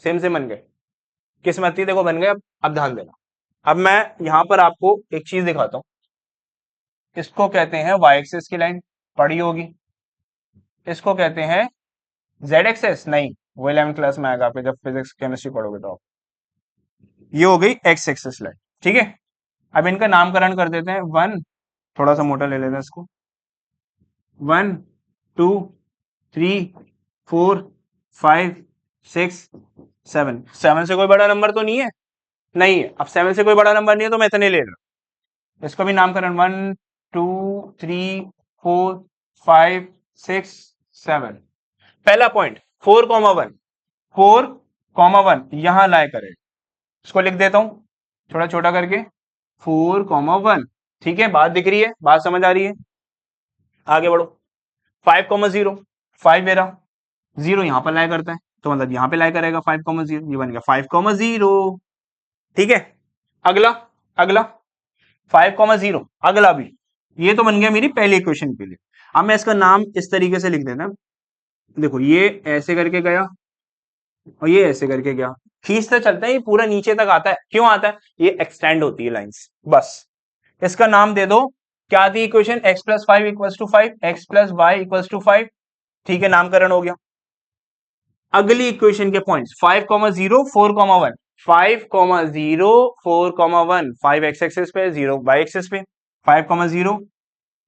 सेम सेम बन गए। किस्मती देखो बन गए। अब ध्यान देना, अब मैं यहां पर आपको एक चीज दिखाता हूं। इसको कहते हैं वाई एक्सिस की लाइन, पढ़ी होगी। इसको कहते हैं जेड एक्सिस, नहीं वो 11th क्लास में आएगा आपके, जब फिजिक्स केमिस्ट्री पढ़ोगे तो। ये हो गई एक्स एक्सिस लाइन, ठीक है। अब इनका नामकरण कर देते हैं। 1, थोड़ा सा मोटा ले लेते हैं इसको। 1, 2, 3, 4, 5, 6, 7। 7 से कोई बड़ा नंबर तो नहीं है, नहीं है। अब 7 से कोई बड़ा नंबर नहीं है तो मैं इतने ले रहा हूं। इसको भी नामकरण 1, 2, 3, 4, 5, 6, 7। पहला पॉइंट 4,1, 4,1 यहां लाए करे, इसको लिख देता हूं थोड़ा छोटा करके, 4,1। ठीक है, बात दिख रही है, बात समझ आ रही है। आगे बढ़ो। 5,0, 5 मेरा 0 यहां पर लाया करता है, तो मतलब यहां पे लाया करेगा 5,0, ये बन गया 5,0। ठीक है, अगला, अगला 5,0, अगला भी। ये तो बन गया मेरी पहली इक्वेशन के लिए। अब मैं इसका नाम इस तरीके से लिख देना, देखो ये ऐसे करके गया और ये ऐसे करके गया, खींचते चलते हैं, ये पूरा नीचे तक आता है। क्यों आता है? ये एक्सटेंड होती है लाइंस, बस। इसका नाम दे दो, क्या थी equation? x plus 5 equals to 5, x plus Y equals to 5। ठीक है, नामकरण हो गया। अगली इक्वेशन के पॉइंट्स 5,0, 4,1, 5,0, 4,1, 5 एक्स एक्सिस पे, 0 वाई एक्सिस पे, 5,0,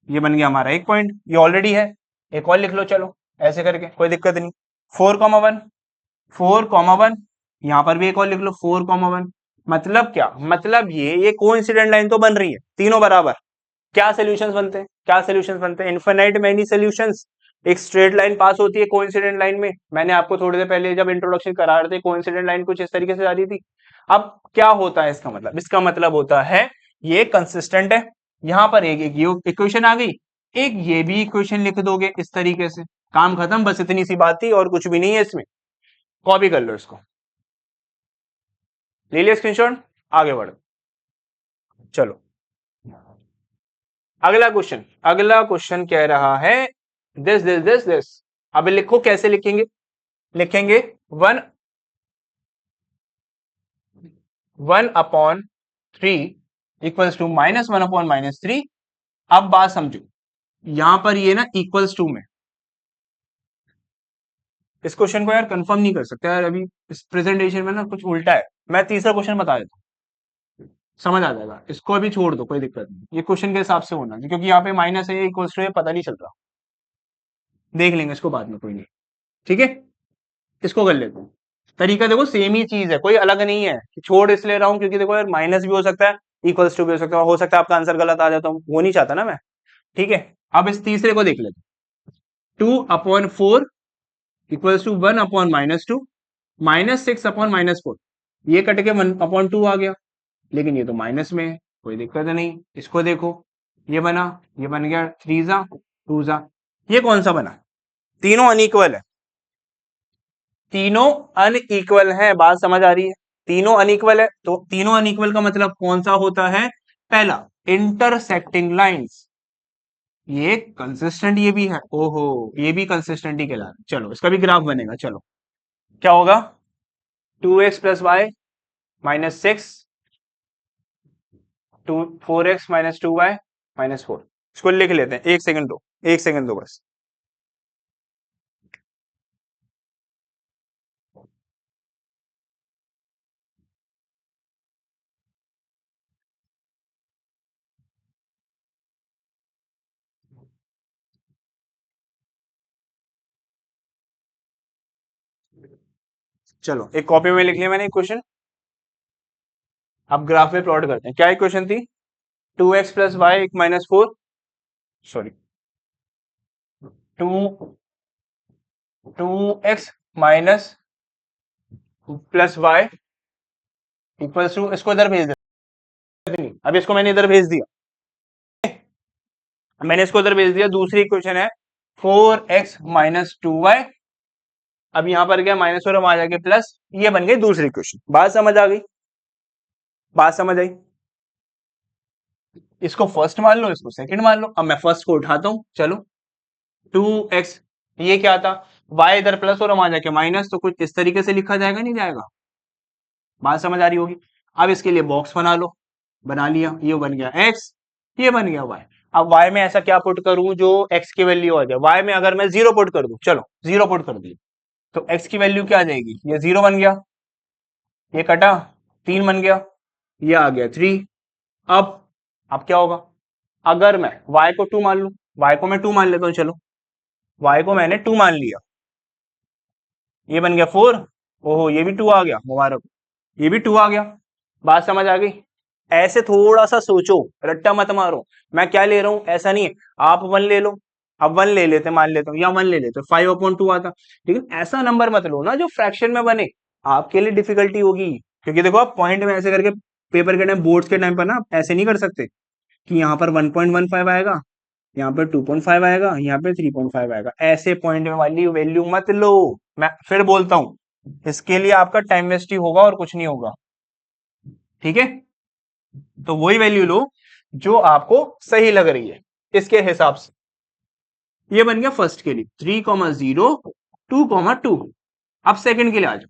ये बन गया हमारा एक पॉइंट, ये ऑलरेडी है। एक और लिख लो, चलो ऐसे करके, कोई दिक्कत नहीं। 4,1, 4,1, यहां पर भी एक और लिख लो 4,1। मतलब क्या? मतलब ये कोइंसिडेंट लाइन तो बन रही है, तीनों बराबर। क्या सॉल्यूशंस बनते हैं? क्या सॉल्यूशंस बनते हैं? Infinite many solutions. एक स्ट्रेट लाइन पास होती है कोइंसिडेंट लाइन में। मैंने आपको थोड़ी देर पहले जब इंट्रोडक्शन करा रहे थे, कोइंसिडेंट लाइन कुछ इस तरीके से जा रही थी। अब क्या होता है इसका मतलब? इसका मतलब होता है ये कंसिस्टेंट है। यहां पर एक ये इक्वेशन आ गई, एक ये भी इक्वेशन लिख दोगे इस तरीके से, काम खत्म। बस इतनी सी बात थी और कुछ भी नहीं है इसमें। कॉपी कर लो इसको, ले लिया स्क्रीनशॉट, आगे बढ़ो। चलो अगला क्वेश्चन, अगला क्वेश्चन कह रहा है दिस दिस दिस दिस। अब लिखो, कैसे लिखेंगे? लिखेंगे 1/3 इक्वल्स टू -1/-3। अब बात समझो, यहां पर ये ना इक्वल्स टू में, इस क्वेश्चन को यार कंफर्म नहीं कर सकते यार अभी, इस प्रेजेंटेशन में ना कुछ उल्टा है। मैं तीसरा क्वेश्चन बता देता हूं, समझ आ जाएगा। इसको अभी छोड़ दो, कोई दिक्कत नहीं, ये क्वेश्चन के हिसाब से होना, क्योंकि यहाँ पे माइनस है, इक्वल्स टू है, पता नहीं चल रहा। देख लेंगे इसको बाद में, कोई नहीं। ठीक है, इसको कर लेते हैं। तरीका देखो सेम ही चीज है, कोई अलग नहीं है। छोड़ इसलिए रहा हूं क्योंकि देखो यार, माइनस भी हो सकता है, इक्वल्स टू भी हो सकता है आपका आंसर गलत आ जाता हूं, वो नहीं चाहता ना मैं। ठीक है, अब इस तीसरे को देख लेते। 2/4 इक्वल्स टू 1/-2, -6/-4। ये कट के 1/2 आ गया, लेकिन ये तो माइनस में है, कोई दिक्कत नहीं। इसको देखो, ये बना, ये बन गया 3 2। ये कौन सा बना? तीनों अनइक्वल है, तीनों अनइक्वल है। बात समझ आ रही है? तीनों अनइक्वल है, तो तीनों अनइक्वल का मतलब कौन सा होता है? पहला, इंटरसेक्टिंग लाइंस। ये कंसिस्टेंट, ये भी है, ओहो, ये भी कंसिस्टेंट ही कहला। चलो इसका भी ग्राफ बनेगा। चलो क्या होगा? 2x plus Y -6, 4x -2y -4। इसको लिख लेते हैं, एक सेकंड दो, एक सेकंड दो बस। चलो एक कॉपी में लिख लिया मैंने क्वेश्चन। अब ग्राफ में प्लॉट करते हैं। क्या इक्वेशन थी? 2x plus y minus 4, sorry 2x minus plus Y equals to, इसको इधर भेज दे। अब इसको मैंने इधर भेज दिया, मैंने इसको इधर भेज दिया। दूसरी इक्वेशन है 4x माइनस 2y। अब यहां पर क्या माइनस और हम आ जाएंगे प्लस, ये बन गई दूसरी इक्वेशन। बात समझ आ गई? बात समझ आई? इसको फर्स्ट मान लो, इसको सेकंड मान लो। अब मैं फर्स्ट को उठाता हूं, चलो 2x, ये क्या था? y इधर प्लस और हम आ जाके माइनस, तो कुछ इस तरीके से लिखा जाएगा, नहीं जाएगा? बात समझ आ रही होगी? अब इसके लिए बॉक्स बना लो, बना लिया। ये बन गया x, ये बन गया y। अब y में ऐसा क्या पुट करूं जो x की वैल्यू आ जाए? y में अगर मैं 0 पुट कर दूं, चलो 0 पुट कर दिया, तो x की वैल्यू क्या आ जाएगी? ये 0 बन गया, ये कटा 3 बन गया, ये आ गया 3। अब क्या होगा? अगर मैं y को 2 मान लूं, y को मैं 2 मान लेता हूं, चलो y को मैंने 2 मान लिया, ये बन गया 4। ओहो, ये भी 2 आ गया, मुबारक, ये भी 2 आ गया। बात समझ आ गई? ऐसे थोड़ा सा सोचो, रट्टा मत मारो। मैं क्या ले रहा हूं ऐसा नहीं है, आप 1 ले लो। अब 1 ले लेते, मान लेता हूं, या 1 ले लेते 5/2 आता। लेकिन ऐसा नंबर मत लो ना जो फ्रैक्शन में बने, आपके लिए डिफिकल्टी होगी। क्योंकि देखो आप पॉइंट में ऐसे करके पेपर के टाइम, बोर्ड्स के टाइम पर ना ऐसे नहीं कर सकते कि यहाँ पर 1.15 आएगा, यहाँ पे 2.5 आएगा, यहाँ पे 3.5 आएगा। ऐसे पॉइंट में वाली वैल्यू मत लो। मैं फिर बोलता हूं, इसके लिए आपका टाइम वेस्ट ही होगा और कुछ नहीं होगा। ठीक है, तो वही वैल्यू लो जो आपको सही लग रही है इसके हिसाब से। ये बन गया फर्स्ट के लिए 3,0 2,2। अब सेकंड के लिए आ जाओ,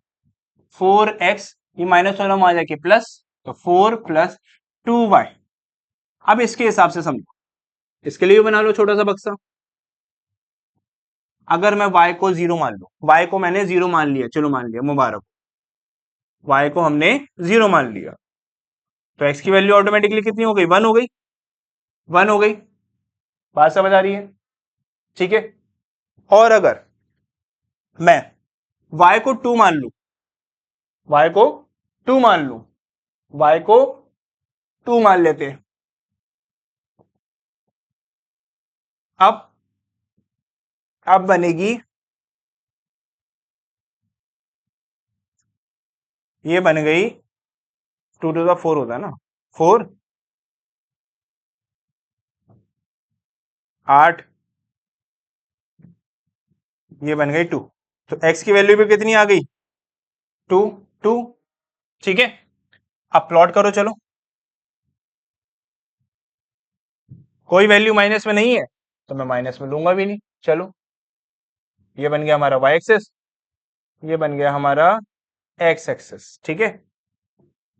4x, ये माइनस वाला आ जाके प्लस, तो 4 प्लस 2y। अब इसके हिसाब से समझो, इसके लिए बना लो छोटा सा बक्सा। अगर मैं y को 0 मान लू, y को मैंने 0 मान लिया, चलो मान लिया, मुबारक, y को हमने 0 मान लिया, तो x की वैल्यू ऑटोमेटिकली कितनी हो गई? 1 हो गई, 1 हो गई। बात समझ आ रही है? ठीक है। और अगर मैं y को 2 मान लू, y को 2 मान लू, y को 2 मान लेते हैं। अब बनेगी, ये बन गई 2 टू द 4 होता है ना, 4 8, ये बन गई 2। तो x की वैल्यू भी कितनी आ गई? 2 2। ठीक है, अब प्लॉट करो, चलो। कोई वैल्यू माइनस में नहीं है तो मैं माइनस में लूंगा भी नहीं। चलो, ये बन गया हमारा y एक्सेस, ये बन गया हमारा x एक्सेस। ठीक है,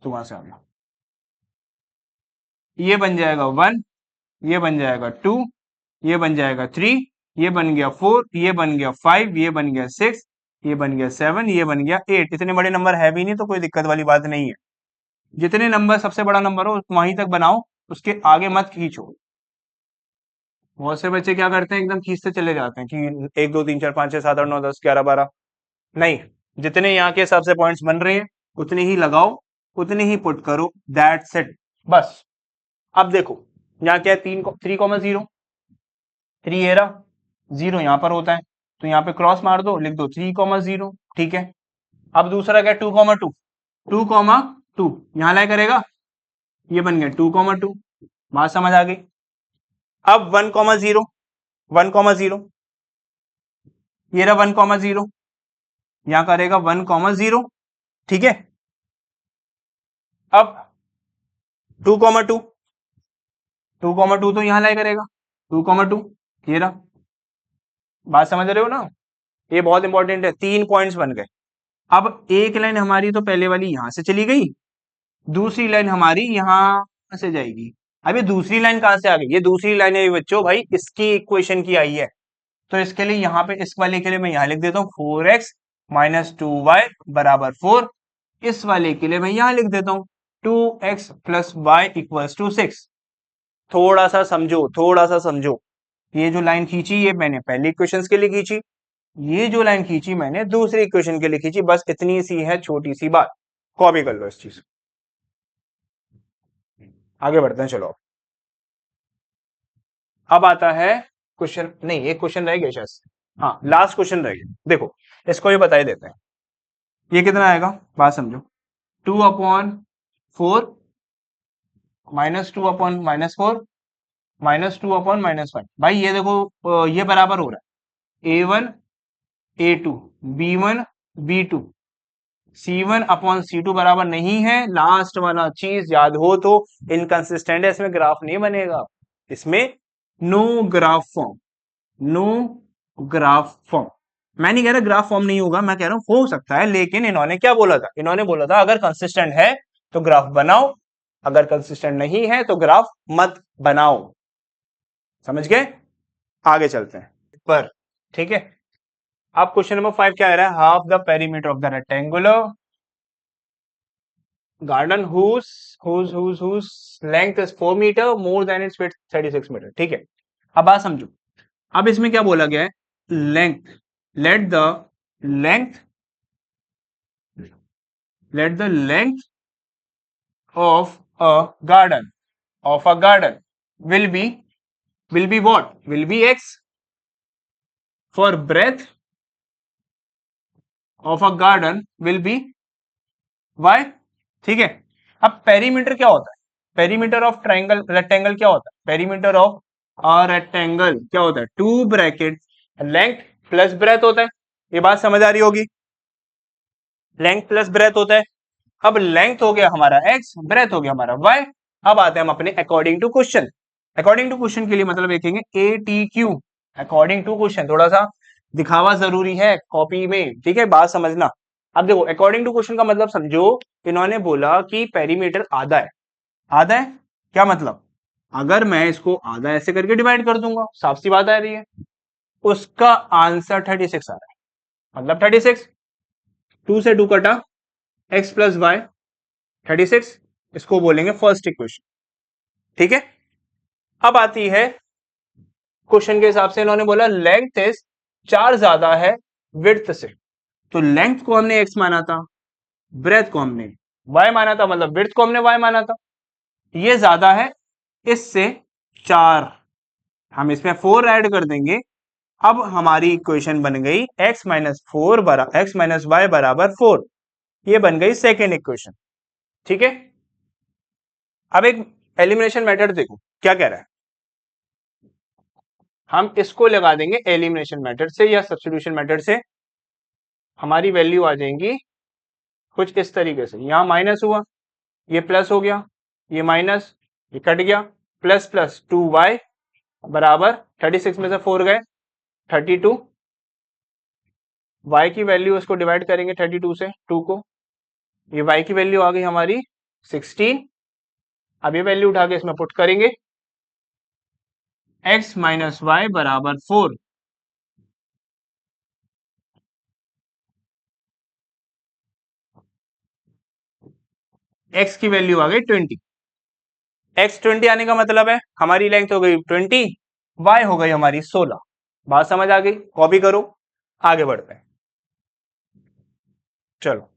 तो वहां से आ गया, ये बन जाएगा 1, ये बन जाएगा 2, ये बन जाएगा 3, ये बन गया 4, ये बन गया 5, ये बन गया 6, ये बन गया 7, ये बन गया 8। इतने बड़े नंबर है भी नहीं तो कोई दिक्कत वाली बात नहीं है। जितने नंबर सबसे बड़ा नंबर हो वहीं तक बनाओ, उसके आगे मत खींचो। बहुत से बच्चे क्या करते हैं, एकदम खींचते चले जाते हैं कि 1 2 3 4 5 6 7 8 9 10 11 12। नहीं, जितने यहाँ के हिसाब से पॉइंट्स बन रहे हैं उतने ही लगाओ, उतने ही पुट करो, दैट्स इट, बस। अब देखो यहाँ क्या है, 3,0, 3 ये रहा, 0 यहाँ पर होता है, तो यहाँ पे क्रॉस मार दो, लिख दो 3,0। ठीक है, अब दूसरा क्या है, 2,2, 2,2 यहाँ लाए करेगा, ये बन गया 2,2। बात समझ आ गई? अब 1,0, 1,0, ये रहा 1,0, यहाँ करेगा 1,0। ठीक है, अब 2,2, 2,2 तो यहाँ लाए करेगा, 2,2 ये रहा। बात समझ रहे हो ना? ये बहुत इंपॉर्टेंट है, 3 पॉइंट्स बन गए। अब एक लाइन हमारी तो पहले वाली यहां से चली गई, दूसरी लाइन हमारी यहां से जाएगी। अब ये दूसरी लाइन कहां से आ गई? ये दूसरी लाइन है बच्चों, भाई इसकी इक्वेशन की आई है, तो इसके लिए यहाँ पे, इस वाले के लिए मैं यहाँ लिख देता हूँ 4x माइनस 2y बराबर 4। इस वाले के लिए मैं यहाँ लिख देता हूँ 2x plus Y equals to 6। थोड़ा सा समझो, थोड़ा सा समझो। ये जो लाइन खींची ये मैंने पहले इक्वेशंस के लिए खींची, ये जो लाइन खींची मैंने दूसरी इक्वेशन के लिए खींची, बस इतनी सी है छोटी सी बात, कॉपी कर लो इस चीज। आगे बढ़ते हैं, चलो। अब आता है क्वेश्चन, नहीं एक क्वेश्चन रह गया शायद से। हाँ लास्ट क्वेश्चन रह गया, देखो इसको भी बता ही देते हैं। ये कितना आएगा, बात समझो। 2/4 -2/-4 -2/-5। भाई ये देखो ये बराबर हो रहा है A1 A2 B1 B2, C1/C2 बराबर नहीं है। लास्ट वाला चीज याद हो तो, इनकंसिस्टेंट है, इसमें ग्राफ नहीं बनेगा, इसमें no graph form, no graph form. मैं नहीं कह रहा ग्राफ फॉर्म नहीं होगा, मैं कह रहा हूं हो सकता है, लेकिन इन्होंने क्या बोला था, इन्होंने बोला था अगर कंसिस्टेंट है तो ग्राफ बनाओ, अगर कंसिस्टेंट नहीं है तो ग्राफ मत बनाओ। समझ गए, आगे चलते हैं पर, ठीक है। अब क्वेश्चन नंबर 5 क्या आ रहा है, half the perimeter of the rectangular garden whose length is 4 metre more than its width 36 metre, ठीक है। अब बात समझो, अब इसमें क्या बोला गया है, length, let the length let the length of a garden will be what, will be x, for breadth of a garden will be y, ठीक है। अब पेरीमीटर क्या होता है, पेरीमीटर ऑफ ट्राइंगल रेक्टेंगल क्या होता है, पेरीमीटर ऑफ रेक्टेंगल क्या होता है, 2 ब्रैकेट लेंथ प्लस ब्रेथ होता है। ये बात समझ आ रही होगी, लेंथ प्लस ब्रेथ होता है। अब लेंथ हो गया हमारा x, ब्रेथ हो गया हमारा y। अब आते हैं हम अपने according to question. According to question के लिए मतलब देखेंगे ATQ, अकॉर्डिंग टू क्वेश्चन, थोड़ा सा दिखावा जरूरी है कॉपी में, ठीक है, बात समझना। अब देखो अकॉर्डिंग टू क्वेश्चन का मतलब समझो, इन्होंने बोला कि पेरीमीटर आधा है। आधा है क्या मतलब, अगर मैं इसको आधा ऐसे करके डिवाइड कर दूंगा, साफ सी बात आ रही है, उसका आंसर 36 आ रहा है, मतलब 36, 2 से 2 कटा, x+y 36, इसको बोलेंगे फर्स्ट इक्वेशन, ठीक है। अब आती है क्वेश्चन के हिसाब से, इन्होंने बोला लेंथ इज 4 ज्यादा है विड्थ से, तो लेंथ को हमने x माना था, ब्रेथ को हमने y माना था, मतलब विड्थ को हमने y माना था, ये ज्यादा है इससे 4, हम इसमें 4 ऐड कर देंगे। अब हमारी इक्वेशन बन गई x-y बराबर 4, ये बन गई सेकेंड इक्वेशन, ठीक है। अब एक एलिमिनेशन मेथड देखो क्या कह रहा है, हम इसको लगा देंगे एलिमिनेशन मेथड से या सब्स्टिट्यूशन मेथड से, हमारी वैल्यू आ जाएंगी कुछ इस तरीके से, यहां माइनस हुआ, ये प्लस हो गया, ये माइनस, ये कट गया, प्लस प्लस 2y बराबर 36 में से 4 गए 32, y की वैल्यू इसको डिवाइड करेंगे 32 से 2 को, ये y की वैल्यू आ गई हमारी 16। अब ये वैल्यू उठा के इसमें पुट करेंगे, x-y बराबर 4, x की वैल्यू आ गई 20, x 20 आने का मतलब है हमारी लेंथ हो गई 20, y हो गई हमारी 16। बात समझ आ गई, कॉपी करो, आगे बढ़ते हैं, चलो।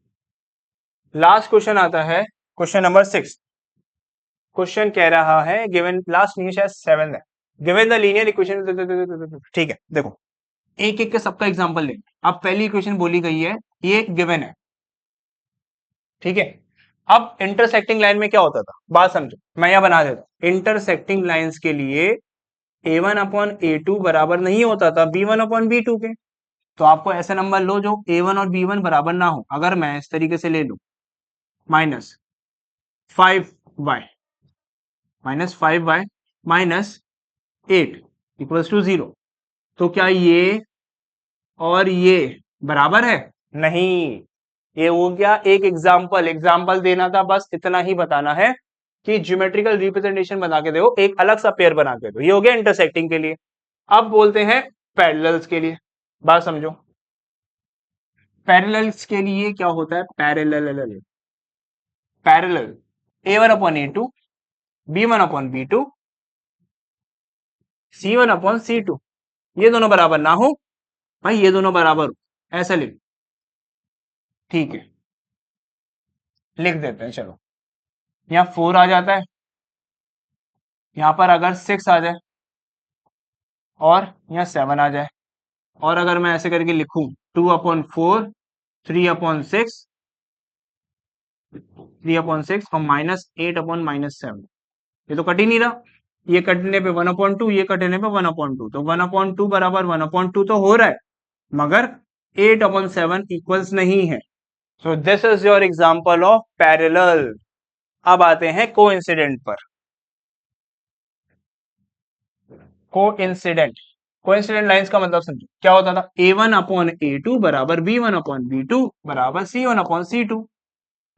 लास्ट क्वेश्चन आता है क्वेश्चन नंबर 6। क्वेश्चन कह रहा है गिवन, लास्ट नहीं शायद 7 है, गिवन द लीनियर इक्वेशन, ठीक है। देखो एक एक के सबका एग्जांपल लेंगे। अब पहली इक्वेशन बोली गई है, ये एक गिवन है, ठीक है। अब इंटरसेक्टिंग लाइन में क्या होता था, बात समझो, मैं यहां बना देता हूं, इंटरसेक्टिंग लाइंस के लिए A1/A2 बराबर नहीं होता था B1/B2 के। तो आपको ऐसा नंबर लो जो A1 और B1 बराबर ना हो, अगर मैं इस तरीके से ले लू, -5y -8 इक्वल्स टू 0, तो क्या ये और ये बराबर है, नहीं। ये हो गया एक एग्जाम्पल, एग्जाम्पल देना था, बस इतना ही बताना है कि ज्योमेट्रिकल रिप्रेजेंटेशन बना के दो, एक अलग सा पेयर बना के दो, ये हो गया इंटरसेक्टिंग के लिए। अब बोलते हैं पैरेलल्स के लिए, बात समझो। पैरेलल्स के लिए क्या होता है, parallel, parallel A1/A2 B1/B2 C1/C2, ये दोनों बराबर ना हो भाई ये दोनों बराबर हो ऐसा लिख, ठीक है लिख देते हैं चलो। यहाँ 4 आ जाता है, यहाँ पर अगर 6 आ जाए और यहाँ 7 आ जाए, और अगर मैं ऐसे करके लिखूं 2/4, 3/6, 3/6 और -8/-7, ये तो कट ही नहीं रहा। ये कटने पे 1/2, ये कटने पे 1/2, तो 1/2 बराबर 1/2 तो हो रहा है, मगर 8/7 इक्वल्स नहीं है। So this is your example of parallel. अब आते हैं कोइंसिडेंट पर। कोइंसिडेंट, कोइंसिडेंट लाइंस का मतलब समझो क्या होता था, A1/A2 बराबर B1/B2 बराबर C1/C2।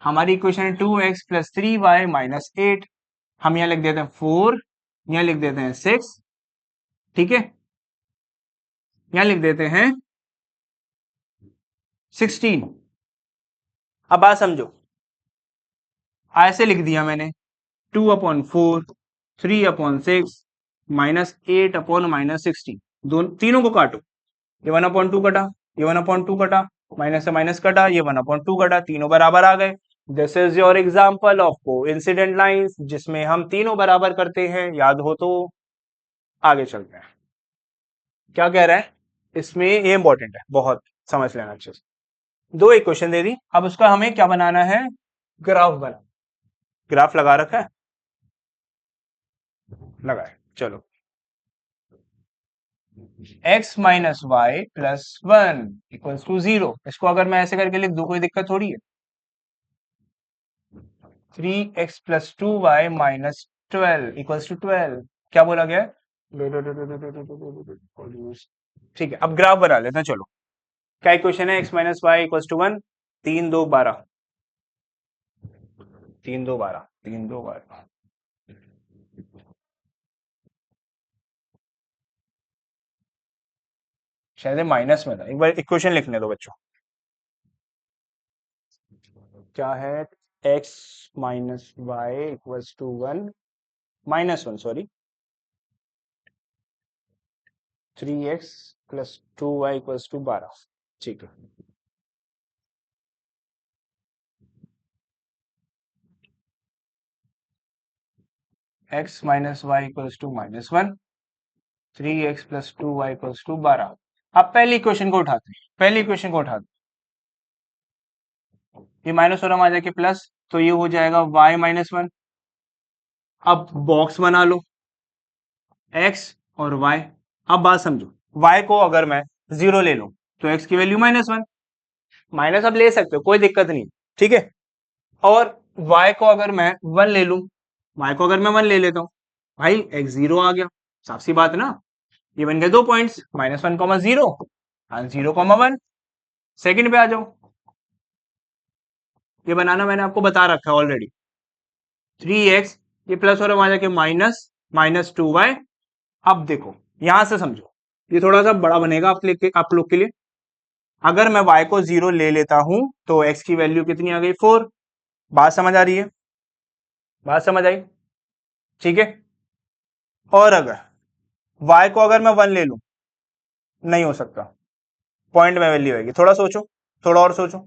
हमारी इक्वेशन है 2x + 3y - 8। हम यहाँ लिख देते हैं 4, यहाँ लिख देते हैं 6, ठीक है, यहाँ लिख देते हैं 16। अब बात समझो, ऐसे लिख दिया मैंने 2/4, 3/6 -8/-16। दोनों तीनों को काटो, ये 1/2 कटा, ये 1/2 कटा, माइनस से माइनस कटा, ये 1/2 कटा, तीनों बराबर आ गए। This is your example of coincident lines, जिसमें हम तीनों बराबर करते हैं। याद हो तो आगे चलते हैं। क्या कह रहा है इसमें, ये इंपॉर्टेंट है बहुत, समझ लेना अच्छे से। दो इक्वेशन दे दी, अब उसका हमें क्या बनाना है, ग्राफ बना। ग्राफ लगा रखा है, लगाए चलो। x - y + 1 = 0। इसको अगर मैं ऐसे करके लिख दूं कोई दिक्कत थोड़ी है। 3x + 2y - 12 = 12। क्या बोला गया है, ठीक है। अब ग्राफ बना लेते हैं चलो। क्या इक्वेशन है, x - y = 1, 3 2 12, 3 2 12, 3 2 12। शायद ये माइनस में था, एक बार इक्वेशन लिखने दो बच्चों। क्या है, x - y = 1 -1, sorry, 3x + 2y = 12, ठीक है। x - y = -1, 3x + 2y = 12। अब पहली इक्वेशन को उठाते हैं, पहली इक्वेशन को उठाते हैं, ये माइनस और हम आ जाएंगे प्लस, तो ये हो जाएगा y - 1। अब बॉक्स बना लो, x और y। अब बात समझो, y को अगर मैं 0 ले लूं तो x की वैल्यू -1, माइनस अब ले सकते हो कोई दिक्कत नहीं, ठीक है। और y को अगर मैं 1 ले लूं, y को अगर मैं 1 ले लेता हूं, भाई x 0 आ गया, साफ सी बात है ना। ये बन गए 2 पॉइंट्स, -1, 0 और 0, 1। सेकंड पे आ जाओ, ये बनाना मैंने आपको बता रखा है ऑलरेडी। 3x, ये प्लस और आ जाके -2y। अब देखो यहां से समझो, ये थोड़ा सा बड़ा बनेगा आप लोग के लिए। अगर मैं y को 0 ले लेता हूं तो x की वैल्यू कितनी आ गई, 4। बात समझ आ रही है, बात समझ आई, ठीक है। और अगर y को अगर मैं 1 ले लूं, नहीं हो सकता, पॉइंट में वैल्यू आएगी। थोड़ा सोचो, थोड़ा और सोचो।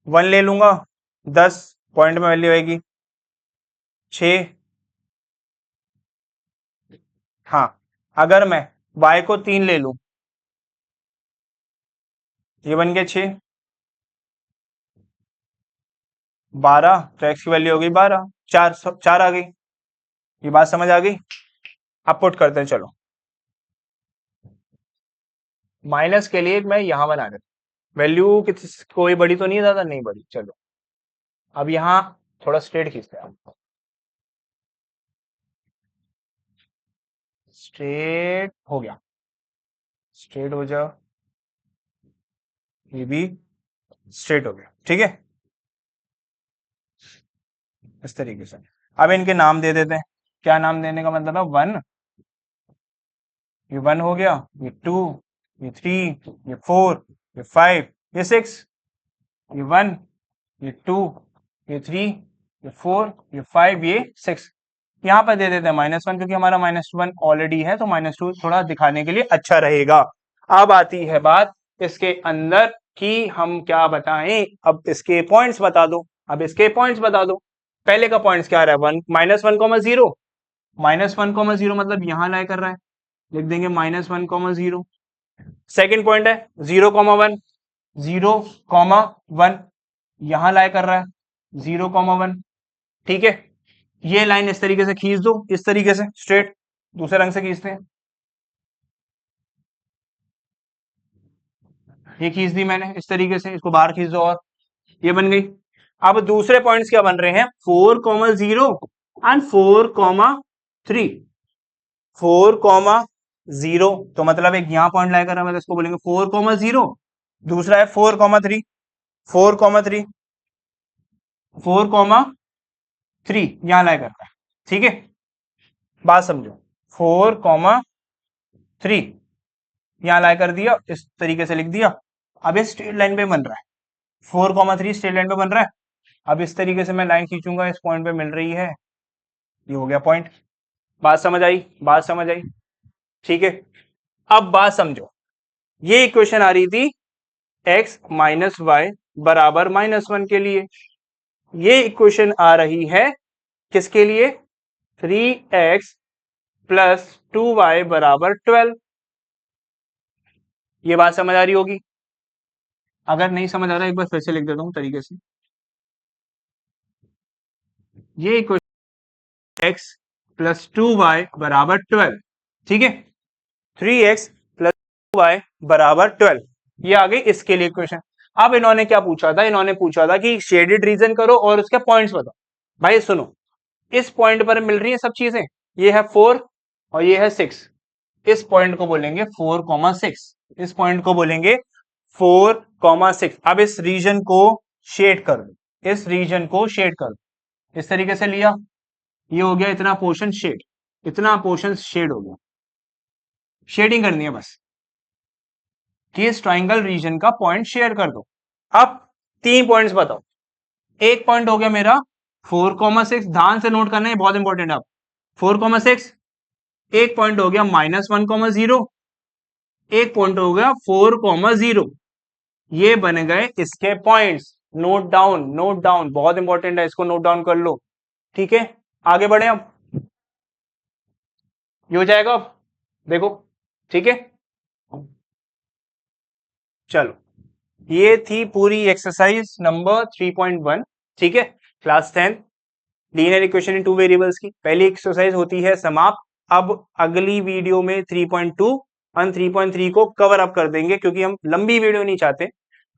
1 ले लूंगा, 10, पॉइंट में वैल्यू आएगी 6। हाँ, अगर मैं y को 3 ले लूं, ये बन गया 6, 12, तो x की वैल्यू हो गई 12, 4 4 आ गई। ये बात समझ आ गई। अब पुट करते हैं चलो, माइनस के लिए मैं यहां बना देता, वैल्यू कोई बड़ी तो नहीं, ज्यादा नहीं बड़ी, चलो। अब यहां थोड़ा स्ट्रेट खींचते हैं, स्ट्रेट हो गया, स्ट्रेट हो जाओ, ये भी स्ट्रेट हो गया, ठीक है। इस तरीके से अब इनके नाम दे देते हैं। क्या नाम देने का मतलब है, 1, ये 1 हो गया, ये 2, ये 3, ये 4, ये 5, ये 6, ये 1, ये 2, ये 3, ये 4, ये 5, ये 6। यहाँ पर दे देते हैं -1 क्योंकि हमारा -1 ऑलरेडी है, तो -2 थोड़ा दिखाने के लिए अच्छा रहेगा। अब आती है बात इसके अंदर कि हम क्या बताएं, अब इसके पॉइंट्स बता दो। अब इसके पॉइंट्स बता दो। पहले का पॉइंट्स क्या रहा है, -1, -1, 0 मतलब यहां लाए कर रहा है, लिख देंगे -1, 0। सेकेंड पॉइंट है 0, 1, 0, 1 यहां लाए कर रहा है 0, 1। ठीक है, ये लाइन इस तरीके से खींच दो, इस तरीके से स्ट्रेट, दूसरे रंग से खींचते हैं, ये खींच दी मैंने इस तरीके से, इसको बाहर खींच दो और ये बन गई। अब दूसरे पॉइंट्स क्या बन रहे हैं, 4, 0 एंड 4, 3। 4, 0 तो मतलब एक यहां पॉइंट लाकर हमें इसको बोलेंगे 4, 0। दूसरा है 4, 3, 4, 3, 4, 3 यहां लाया करता है। ठीक है, बात समझो, 4, 3 यहां लाया कर दिया, इस तरीके से लिख दिया। अब ये स्ट्रेट लाइन पे बन रहा है, 4, 3 स्ट्रेट लाइन पे बन रहा है। अब इस तरीके से मैं लाइन खींचूंगा, इस पॉइंट पे मिल रही है, ये हो गया पॉइंट। बात समझ आई, बात समझ आई। ठीक है, अब बात समझो, ये इक्वेशन आ रही थी x-y बराबर -1 के लिए। ये इक्वेशन आ रही है किसके लिए, 3x प्लस 2y बराबर 12। ये बात समझ आ रही होगी। अगर नहीं समझ आ रहा एक बार फिर से लिख देता हूं तरीके से, ये इक्वेशन x प्लस 2y बराबर 12। ठीक है, 3x प्लस 2y बराबर 12, ये आ गई इसके लिए इक्वेशन। अब इन्होंने क्या पूछा था, इन्होंने पूछा था कि शेडेड रीजन करो और उसके पॉइंट्स बताओ। भाई सुनो, इस पॉइंट पर मिल रही है सब चीजें, ये है 4 और ये है 6। इस पॉइंट को बोलेंगे 4, 6। इस पॉइंट को बोलेंगे 4, 6। अब इस रीजन को शेड कर दो, इस रीजन को शेड कर दो, इस तरीके से लिया, ये हो गया इतना पोर्शन शेड, इतना पोर्शन शेड हो गया। शेडिंग करनी है बस कि इस ट्राइंगल रीजन का पॉइंट शेयर कर दो। अब 3 पॉइंट्स बताओ। एक पॉइंट हो गया मेरा 4, 6, ध्यान से नोट करना है, बहुत इंपॉर्टेंट है। अब 4, 6, एक पॉइंट हो गया -1, 0, एक पॉइंट हो गया 4, 0। ये बन गए इसके points. Note down, note down, बहुत इंपॉर्टेंट है, इसको नोट डाउन कर लो। ठीक है, आगे बढ़े अब, ये हो जाएगा अब, देखो। ठीक है, चलो, ये थी पूरी एक्सरसाइज नंबर 3.1। ठीक है, class 10 linear equation in two variables की पहली एक्सरसाइज होती है समाप्त। अब अगली वीडियो में 3.2 और 3.3 को कवर अप कर देंगे, क्योंकि हम लंबी वीडियो नहीं चाहते,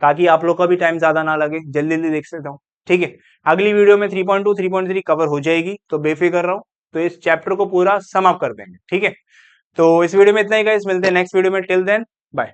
ताकि आप लोग का भी टाइम ज्यादा ना लगे, जल्दी जल्दी देख सकता हूँ। ठीक है, अगली वीडियो में 3.2 3.3 कवर हो जाएगी, तो बेफिक्र रहो, तो इस चैप्टर को पूरा समाप्त कर देंगे। ठीक है, तो इस वीडियो में इतना ही गाइस, मिलते हैं नेक्स्ट वीडियो में। Till then bye.